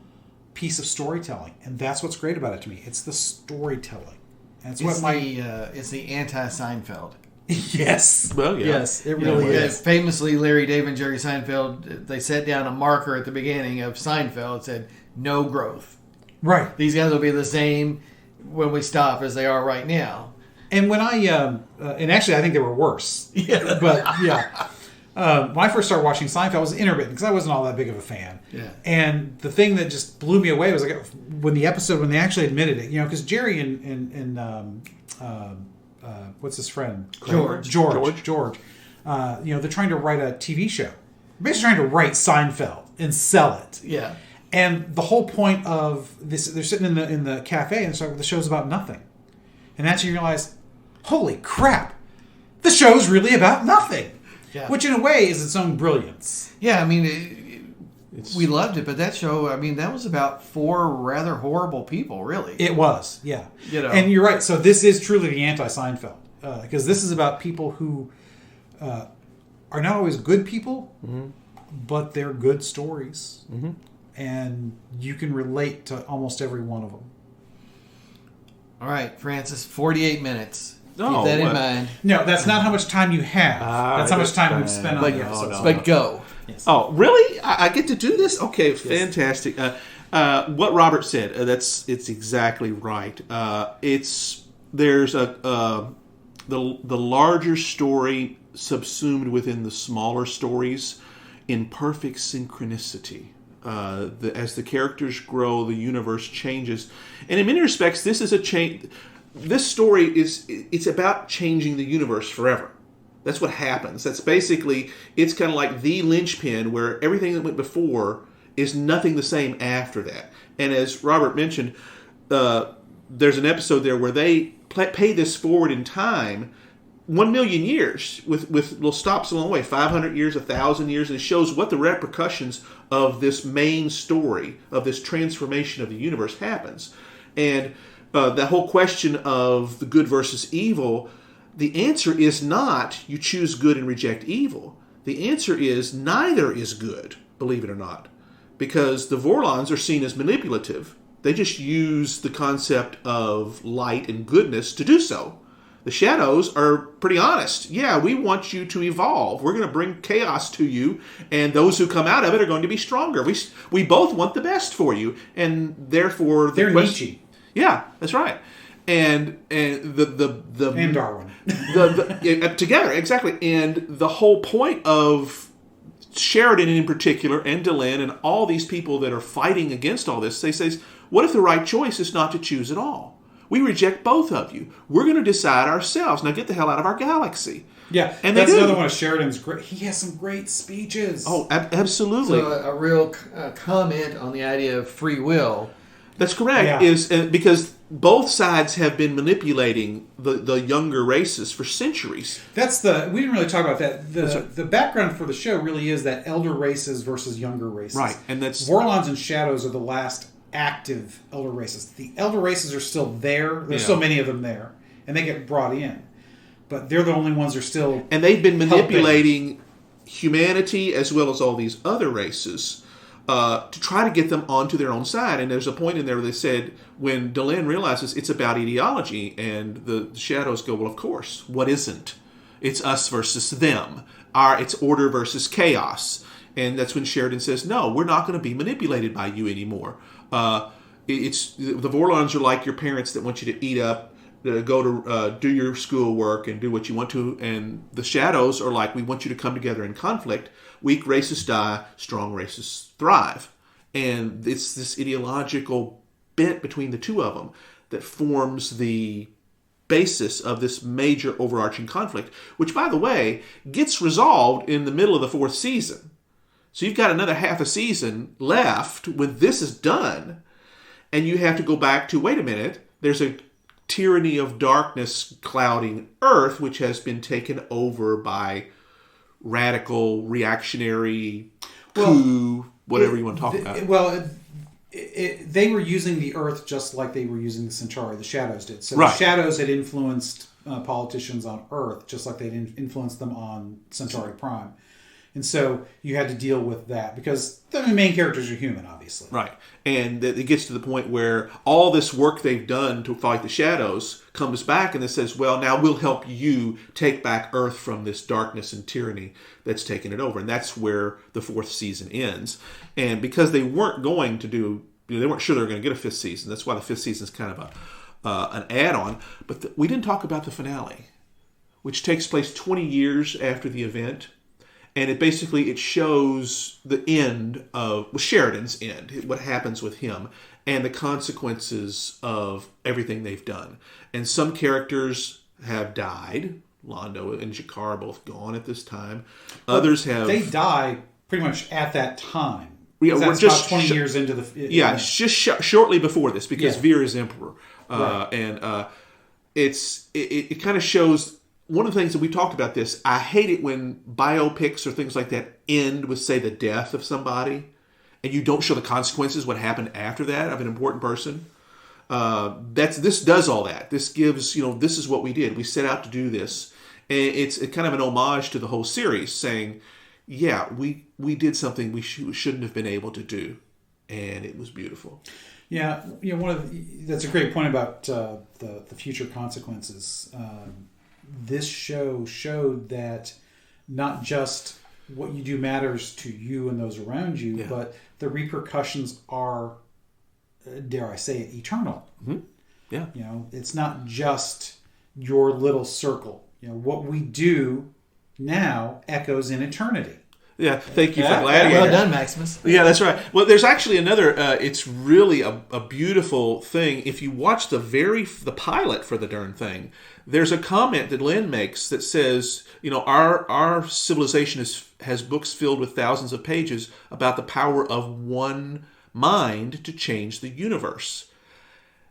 S1: piece of storytelling, and that's what's great about it to me. It's the storytelling. And it's
S2: the anti-Seinfeld.
S1: Yes.
S3: Well, yeah.
S1: Yes, it really is.
S2: Famously, Larry David and Jerry Seinfeld, they set down a marker at the beginning of Seinfeld that said, no growth.
S1: Right.
S2: These guys will be the same when we stop as they are right now.
S1: And when I, and actually I think they were worse.
S2: Yeah.
S1: But yeah. When I first started watching Seinfeld, I was intermittent because I wasn't all that big of a fan.
S2: Yeah.
S1: And the thing that just blew me away was like when they actually admitted it, because Jerry and what's his friend?
S2: George.
S1: They're trying to write a TV show. They're basically trying to write Seinfeld and sell it.
S2: Yeah.
S1: And the whole point of this, they're sitting in the cafe and the show's about nothing. And that's when you realize, holy crap, the show's really about nothing. Yeah. Which in a way is its own brilliance.
S2: Yeah, I mean, we loved it, but that show, I mean, that was about 4 rather horrible people, really.
S1: It was, yeah. And you're right, so this is truly the anti-Seinfeld. Because this is about people who are not always good people, but they're good stories. And you can relate to almost every one of them. All
S2: right, Francis, 48 minutes. Keep that in mind.
S1: No, that's not how much time you have. That's how much time we've spent on the episodes.
S2: But go.
S1: Yes.
S3: Oh, really? I get to do this? Okay, fantastic. What Robert said, it's exactly right. There's the larger story subsumed within the smaller stories in perfect synchronicity. As the characters grow, the universe changes, and in many respects, this is a change. This story it's about changing the universe forever. That's what happens. That's basically, it's kind of like the linchpin where everything that went before is nothing the same after that. And as Robert mentioned, there's an episode there where they pay this forward in time 1 million years with little stops along the way, 500 years, 1,000 years, and it shows what the repercussions of this main story, of this transformation of the universe happens. And the whole question of the good versus evil, the answer is not you choose good and reject evil. The answer is neither is good, believe it or not, because the Vorlons are seen as manipulative. They just use the concept of light and goodness to do so. The shadows are pretty honest. Yeah, we want you to evolve. We're going to bring chaos to you, and those who come out of it are going to be stronger. We both want the best for you, and therefore
S1: they're Nietzsche.
S3: Yeah, that's right. And the
S1: and Darwin
S3: together, exactly. And the whole point of Sheridan in particular, and Delenn, and all these people that are fighting against all this, they say, what if the right choice is not to choose at all? We reject both of you. We're going to decide ourselves. Now get the hell out of our galaxy.
S1: Yeah, and that's another one of Sheridan's great. He has some great speeches.
S3: Oh, absolutely.
S2: So a real comment on the idea of free will.
S3: That's correct. Is because both sides have been manipulating the younger races for centuries.
S1: We didn't really talk about that. The background for the show really is that elder races versus younger races.
S3: Right, and that's
S1: Vorlons and Shadows are the last active elder races. The elder races are still there. There's still many of them there, and they get brought in. But they're the only ones who are still
S3: and they've been manipulating humanity as well as all these other races to try to get them onto their own side. And there's a point in there where they said when Delenn realizes it's about ideology, and the Shadows go, well, of course, what isn't? It's us versus them. It's order versus chaos. And that's when Sheridan says, no, we're not going to be manipulated by you anymore. The Vorlons are like your parents that want you to eat up, go to do your schoolwork and do what you want to, and the Shadows are like, we want you to come together in conflict. Weak races die, strong races thrive. And it's this ideological bent between the two of them that forms the basis of this major overarching conflict, which, by the way, gets resolved in the middle of the 4th season. So you've got another half a season left when this is done, and you have to go back to, wait a minute, there's a tyranny of darkness clouding Earth, which has been taken over by radical, reactionary, coup, whatever you want to talk about.
S1: Well, they were using the Earth just like they were using the Centauri. The Shadows did. So the Shadows had influenced politicians on Earth just like they'd influenced them on Centauri Prime. And so you had to deal with that because the main characters are human, obviously.
S3: Right. And it gets to the point where all this work they've done to fight the Shadows comes back and it says, well, now we'll help you take back Earth from this darkness and tyranny that's taken it over. And that's where the 4th season ends. And because they weren't going to they weren't sure they were going to get a 5th season. That's why the 5th season is kind of an add-on. But we didn't talk about the finale, which takes place 20 years after the event. And it shows the end of Sheridan's end, what happens with him, and the consequences of everything they've done. And some characters have died. Londo and Jakar are both gone at this time. Others have.
S1: They die pretty much at that time.
S3: Yeah,
S1: we're just about 20 years into the.
S3: Just shortly before this, because Veer is emperor,
S1: right.
S3: And it kind of shows. One of the things that we talked about this, I hate it when biopics or things like that end with, say, the death of somebody, and you don't show the consequences, what happened after that of an important person. This does all that. This gives, this is what we did. We set out to do this. And it's kind of an homage to the whole series, saying, yeah, we did something we shouldn't have been able to do, and it was beautiful.
S1: Yeah, that's a great point about the future consequences. This show showed that not just what you do matters to you and those around you, but the repercussions are, dare I say it, eternal.
S3: Mm-hmm. Yeah.
S1: It's not just your little circle. What we do now echoes in eternity.
S3: Yeah, thank you for Gladiator.
S2: Well done, Maximus.
S3: Yeah, that's right. Well, there's actually another. It's really a beautiful thing. If you watch the pilot for the darn thing, there's a comment that Lynn makes that says, our civilization has books filled with thousands of pages about the power of one mind to change the universe.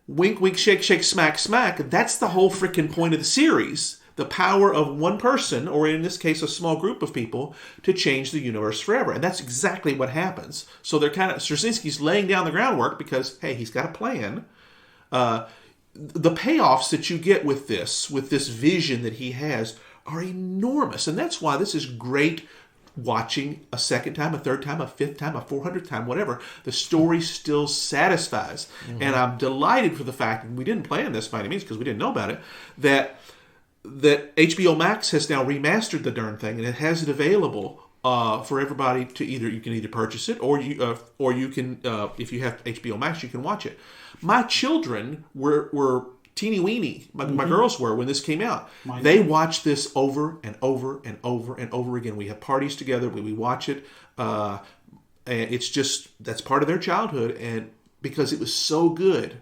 S3: Wink, wink, shake, shake, smack, smack. That's the whole freaking point of the series. The power of one person, or in this case, a small group of people, to change the universe forever. And that's exactly what happens. So they're Straczynski's laying down the groundwork because, hey, he's got a plan. The payoffs that you get with this vision that he has, are enormous. And that's why this is great watching a second time, a third time, a fifth time, a 400th time, whatever. The story still satisfies. Mm-hmm. And I'm delighted for the fact, and we didn't plan this by any means because we didn't know about it, that HBO Max has now remastered the darn thing, and it has it available for everybody to you can either purchase it or you can if you have HBO Max you can watch it. My children were teeny weeny. My girls were when this came out. They watched this over and over and over and over again. We have parties together. We watch it. And it's just, that's part of their childhood. And because it was so good,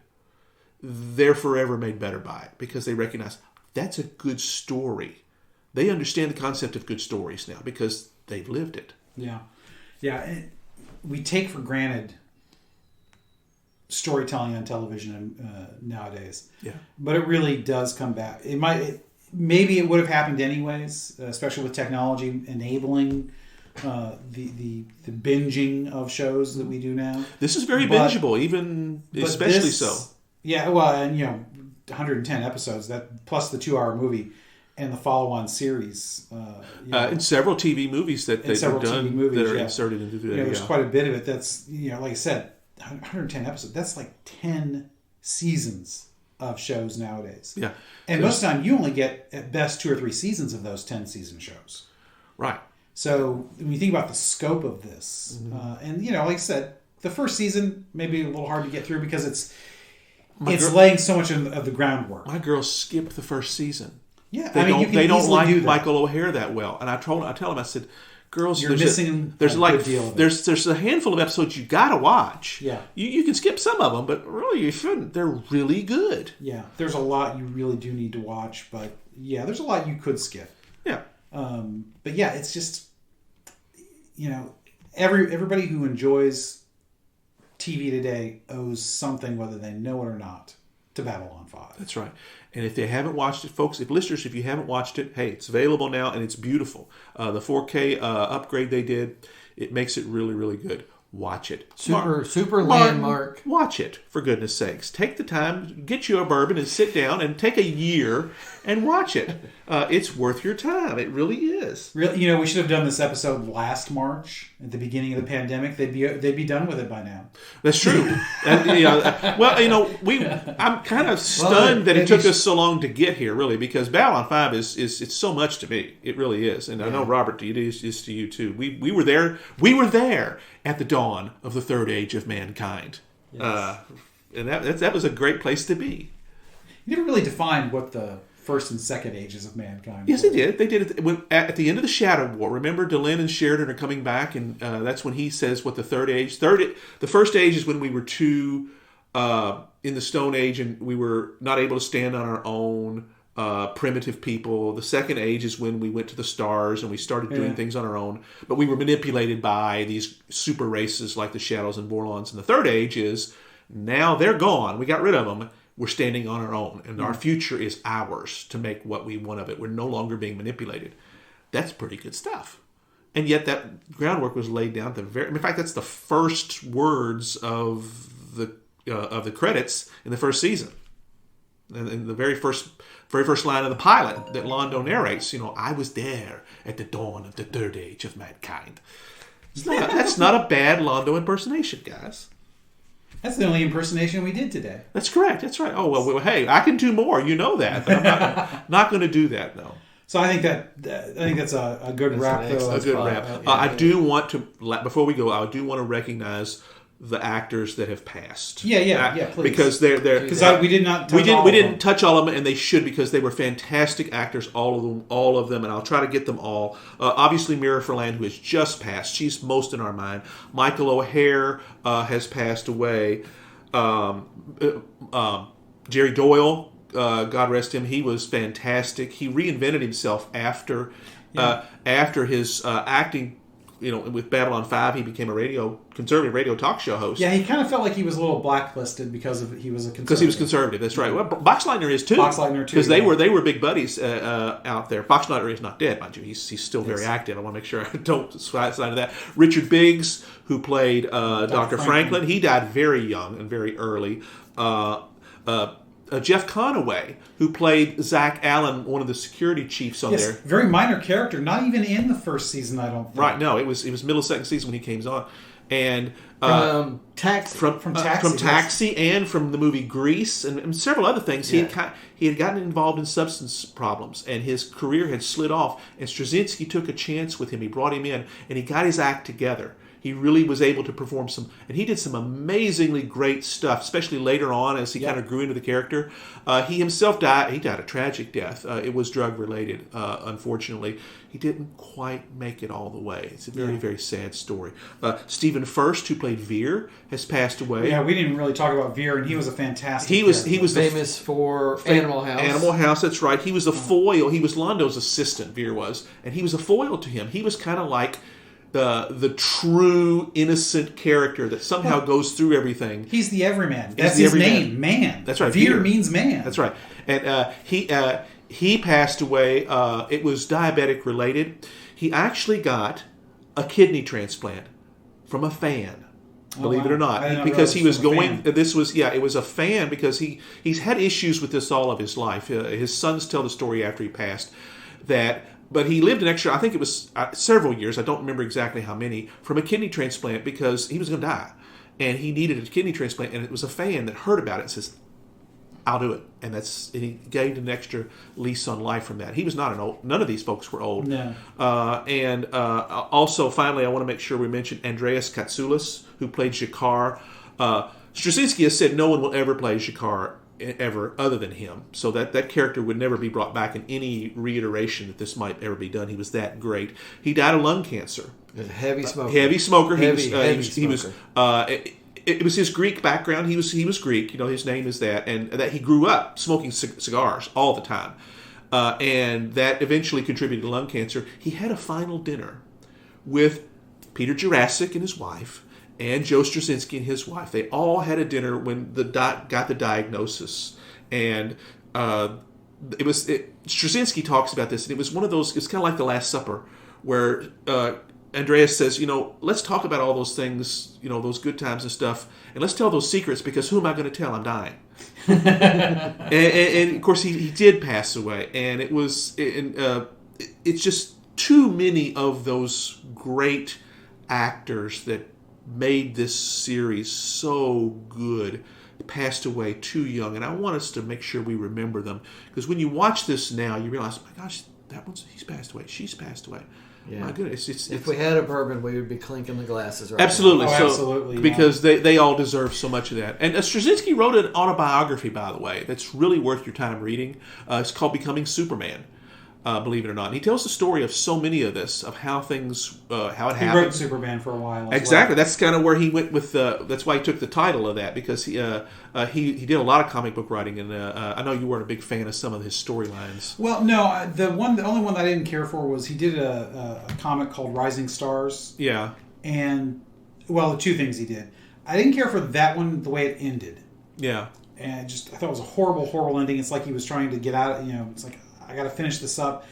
S3: they're forever made better by it. Because they recognize that's a good story. They understand the concept of good stories now because they've lived it.
S1: Yeah. Yeah. We take for granted storytelling on television nowadays.
S3: Yeah.
S1: But it really does come back. Maybe it would have happened anyways, especially with technology enabling the binging of shows that we do now.
S3: This is very bingeable, especially so.
S1: Yeah, well, and 110 episodes, that plus the 2-hour movie and the follow-on series.
S3: And several TV movies that they've done that are inserted into the
S1: there's quite a bit of it. That's, like I said, 110 episodes. That's like 10 seasons of shows nowadays.
S3: Yeah.
S1: And most of the time, you only get at best 2 or 3 seasons of those 10-season shows.
S3: Right.
S1: So when you think about the scope of this, and like I said, the first season may be a little hard to get through because it's laying so much of the groundwork.
S3: My girls skipped the first season.
S1: Yeah,
S3: they don't like Michael O'Hare that well, and I tell them, I said, "Girls,
S1: you're missing
S3: there's
S1: a
S3: like
S1: good deal of it.
S3: There's a handful of episodes you gotta watch.
S1: Yeah,
S3: you can skip some of them, but really you shouldn't. They're really good.
S1: Yeah, there's a lot you really do need to watch, but yeah, there's a lot you could skip.
S3: Yeah,
S1: but yeah, it's just everybody who enjoys TV today owes something, whether they know it or not, to Babylon 5.
S3: That's right. And if they haven't watched it, folks, if you haven't watched it, hey, it's available now and it's beautiful. The 4K upgrade they did, it makes it really, really good. Watch it.
S2: Super landmark.
S3: Watch it, for goodness sakes. Take the time, get you a bourbon and sit down and take a year and watch it. It's worth your time. It really is.
S1: Really, we should have done this episode last March at the beginning of the pandemic. They'd be done with it by now.
S3: That's true. I'm kind of stunned that it took us so long to get here, really, because Babylon 5 is it's so much to me. It really is, and I know Robert, it is to you too. We were there. We were there at the dawn of the third age of mankind, and that was a great place to be.
S1: You never really defined what the first and second ages of mankind.
S3: Yes, they did. They did it at the end of the Shadow War. Remember, Delenn and Sheridan are coming back, and that's when he says what the third age. The first age is when we were two in the Stone Age, and we were not able to stand on our own. Primitive people. The second age is when we went to the stars and we started doing things on our own, but we were manipulated by these super races like the Shadows and Vorlons. And the third age is now they're gone. We got rid of them. We're standing on our own, and our future is ours to make what we want of it. We're no longer being manipulated. That's pretty good stuff. And yet that groundwork was laid down at the very. In fact, that's the first words of the credits in the first season. And the very first line of the pilot that Londo narrates, I was there at the dawn of the third age of mankind. That's not a bad Londo impersonation, guys.
S1: That's the only impersonation we did today. That's
S3: correct. That's right. Oh, well, hey, I can do more. You know that. But I'm not going to do that, no.
S1: So I think that's a good wrap, though.
S3: A good wrap. I do want to, before we go, I do want to recognize the actors that have passed.
S1: Yeah, please.
S3: Because they're
S1: because we did not.
S3: We didn't touch all of them, and they should, because they were fantastic actors, all of them, and I'll try to get them all. Obviously, Mira Furlan, who has just passed, she's most in our mind. Michael O'Hare has passed away. Jerry Doyle, God rest him, he was fantastic. He reinvented himself after his acting. With Babylon 5, he became a conservative radio talk show host.
S1: Yeah, he kind of felt like he was a little blacklisted because he was a conservative.
S3: Because he was conservative, that's right. Well, Boxleitner is too. Because they were big buddies out there. Boxleitner is not dead, mind you. He's still very active. I want to make sure I don't slide into that. Richard Biggs, who played Dr. Franklin, he died very young and very early. Jeff Conaway, who played Zach Allen, one of the security chiefs on there.
S1: Very minor character, not even in the first season, I don't think.
S3: Right, no, it was middle of second season when he came on. And
S2: Taxi.
S1: From
S3: Taxi and from the movie Grease and several other things. Yeah. He had gotten involved in substance problems, and his career had slid off, and Straczynski took a chance with him. He brought him in, and he got his act together. he really was able to perform and he did some amazingly great stuff, especially later on as he kind of grew into the character. He himself died. He died a tragic death. It was drug related, unfortunately. He didn't quite make it all the way. It's a very, very sad story. Stephen Furst, who played Veer, has passed away.
S1: Yeah, we didn't really talk about Veer, and he was a fantastic
S3: He was
S2: famous for Animal House.
S3: Animal House, that's right. He was a foil. He was Londo's assistant, Veer was, and he was a foil to him. He was kind of like the true innocent character that somehow goes through everything.
S1: He's the everyman. That's his name, man.
S3: That's right.
S1: Veer means man.
S3: That's right. And he passed away. It was diabetic related. He actually got a kidney transplant from a fan. Believe it or not, because he was going. This was it was a fan because he's had issues with this all of his life. His sons tell the story after he passed but he lived an extra. I think it was several years. I don't remember exactly how many from a kidney transplant because he was going to die, and he needed a kidney transplant. And it was a fan that heard about it and says, "I'll do it," and he gained an extra lease on life from that. He was not none of these folks were old.
S1: No.
S3: Also, finally, I want to make sure we mention Andreas Katsoulis, who played G'Kar. Straczynski has said no one will ever play G'Kar ever other than him. So that character would never be brought back in any reiteration that this might ever be done. He was that great. He died of lung cancer.
S2: A heavy smoker.
S3: Heavy smoker.
S2: Heavy smoker.
S3: It was his Greek background. He was Greek. His name is that, and that he grew up smoking cigars all the time, and that eventually contributed to lung cancer. He had a final dinner with Peter Jurasik and his wife, and Joe Straczynski and his wife. They all had a dinner when got the diagnosis, and Straczynski talks about this, and it was one of those. It's kind of like the Last Supper, where Andreas says, let's talk about all those things, those good times and stuff, and let's tell those secrets because who am I going to tell? I'm dying. and of course he did pass away, and it's just too many of those great actors that made this series so good passed away too young, and I want us to make sure we remember them, because when you watch this now you realize, oh my gosh, he's passed away, she's passed away.
S2: Yeah.
S3: My goodness,
S2: if we had a bourbon, we would be clinking the glasses right
S3: absolutely.
S2: now.
S3: So,
S1: absolutely,
S3: because they all deserve so much of that. And Straczynski wrote an autobiography, by the way, that's really worth your time reading. It's called Becoming Superman. Believe it or not, and he tells the story of so many of this, of how things, how it happened.
S1: He wrote Superman for a while.
S3: Exactly, that's kind of where he went with. That's why he took the title of that, because he did a lot of comic book writing, and I know you weren't a big fan of some of his storylines.
S1: Well, no, the only one that I didn't care for was he did a comic called Rising Stars.
S3: Yeah,
S1: and the two things he did, I didn't care for that one, the way it ended.
S3: Yeah,
S1: and I thought it was a horrible ending. It's like he was trying to get out. It's like, I got to finish this up,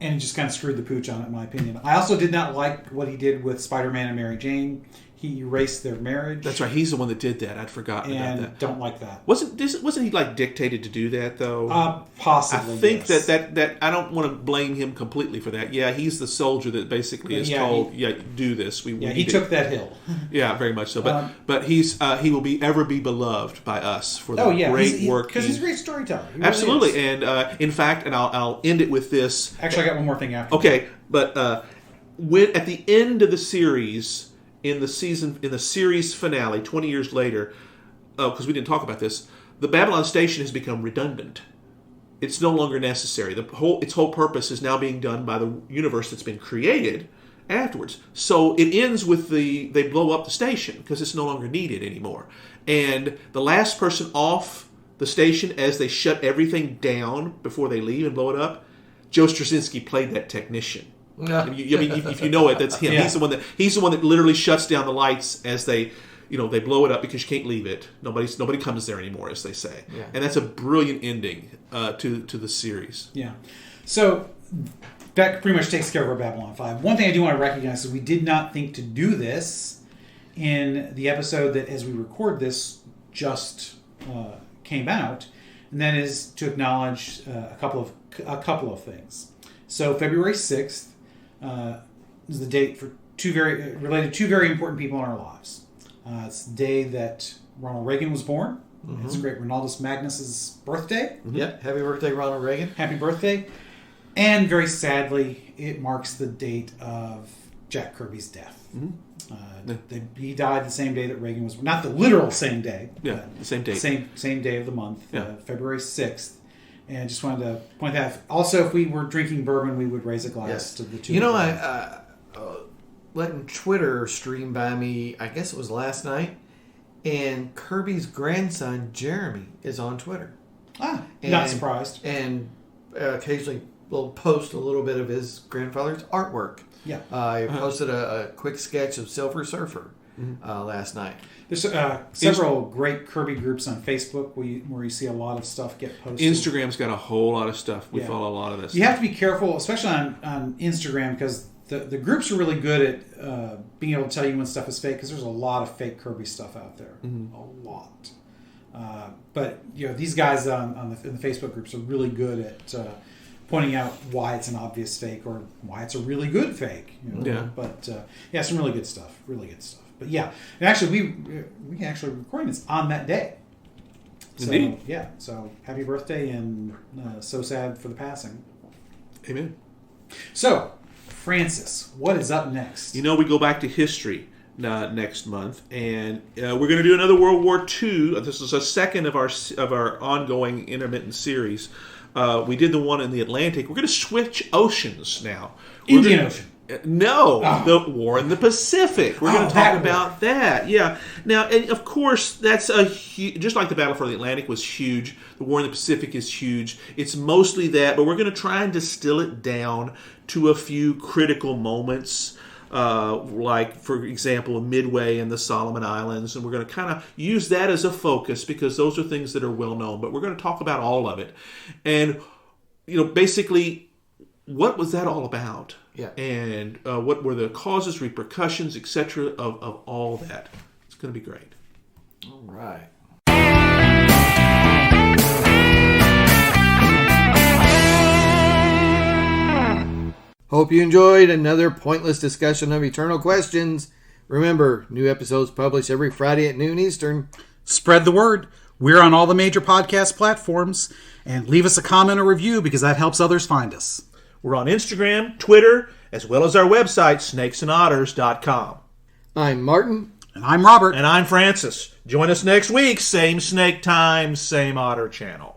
S1: and he just kind of screwed the pooch on it, in my opinion. I also did not like what he did with Spider-Man and Mary Jane. He erased their marriage.
S3: That's right. He's the one that did that. I'd forgotten about that.
S1: Don't like that.
S3: Wasn't he like dictated to do that though?
S1: Possibly.
S3: I think
S1: yes.
S3: that I don't want to blame him completely for that. Yeah, he's the soldier that basically is told, do this.
S1: He took that hill.
S3: Yeah, very much so. But he will ever be beloved by us for the great work.
S1: Because he's a great storyteller.
S3: Absolutely,
S1: really
S3: and in fact, and I'll end it with this.
S1: Actually, I got one more thing after.
S3: Okay, but when at the end of the series. In the series finale, 20 years later, because we didn't talk about this, the Babylon Station has become redundant. It's no longer necessary. Its whole purpose is now being done by the universe that's been created afterwards. So it ends with they blow up the station because it's no longer needed anymore. And the last person off the station as they shut everything down before they leave and blow it up, Joe Straczynski played that technician. No. I mean, if you know it, that's him. Yeah. He's the one that literally shuts down the lights as they blow it up because you can't leave it. Nobody comes there anymore, as they say. Yeah. And that's a brilliant ending to the series.
S1: Yeah. So that pretty much takes care of our Babylon 5. One thing I do want to recognize is we did not think to do this in the episode that, as we record this, just came out, and that is to acknowledge a couple of things. So February 6th. Is the date for two very important people in our lives. It's the day that Ronald Reagan was born. Mm-hmm. It's great Ronaldus Magnus's birthday.
S2: Mm-hmm. Yep, happy birthday, Ronald Reagan.
S1: Happy birthday. And very sadly, it marks the date of Jack Kirby's death. He died the same day that Reagan was, not the literal same day.
S3: Yeah, the same date.
S1: Same day of the month,
S3: Yeah.
S1: February 6th. And just wanted to point that out. Also, if we were drinking bourbon, we would raise a glass to the two.
S2: You know, I letting Twitter stream by me, I guess it was last night, and Kirby's grandson, Jeremy, is on Twitter.
S1: Not surprised.
S2: And occasionally will post a little bit of his grandfather's artwork.
S1: Yeah.
S2: I posted a quick sketch of Silver Surfer last night.
S1: There's several great Kirby groups on Facebook where you see a lot of stuff get posted.
S3: Instagram's got a whole lot of stuff. We follow a lot of this.
S1: You have to be careful, especially on Instagram, because the groups are really good at being able to tell you when stuff is fake, because there's a lot of fake Kirby stuff out there. A lot. But these guys in the Facebook groups are really good at pointing out why it's an obvious fake or why it's a really good fake.
S3: Yeah.
S1: But some really good stuff. Really good stuff. But yeah, and actually we can actually recording this on that day. So,
S3: Indeed.
S1: Yeah. So happy birthday, and so sad for the passing.
S3: Amen.
S1: So, Francis, what is up next?
S3: We go back to history next month, and we're going to do another World War II. This is a second of our ongoing intermittent series. We did the one in the Atlantic. We're going to switch oceans now.
S1: Indian Ocean.
S3: No, the war in the Pacific. We're going to talk about that. Yeah. Now, and of course, that's just like the Battle for the Atlantic was huge. The war in the Pacific is huge. It's mostly that, but we're going to try and distill it down to a few critical moments, like, for example, Midway and the Solomon Islands, and we're going to kind of use that as a focus because those are things that are well known. But we're going to talk about all of it, and basically, what was that all about?
S2: Yeah.
S3: And what were the causes, repercussions, etc. of all that? It's going to be great.
S2: All right. Hope you enjoyed another pointless discussion of eternal questions. Remember, new episodes published every Friday at noon Eastern.
S1: Spread the word. We're on all the major podcast platforms. And leave us a comment or review because that helps others find us.
S3: We're on Instagram, Twitter, as well as our website, snakesandotters.com.
S2: I'm Martin.
S1: And I'm Robert.
S3: And I'm Francis. Join us next week. Same snake time, same otter channel.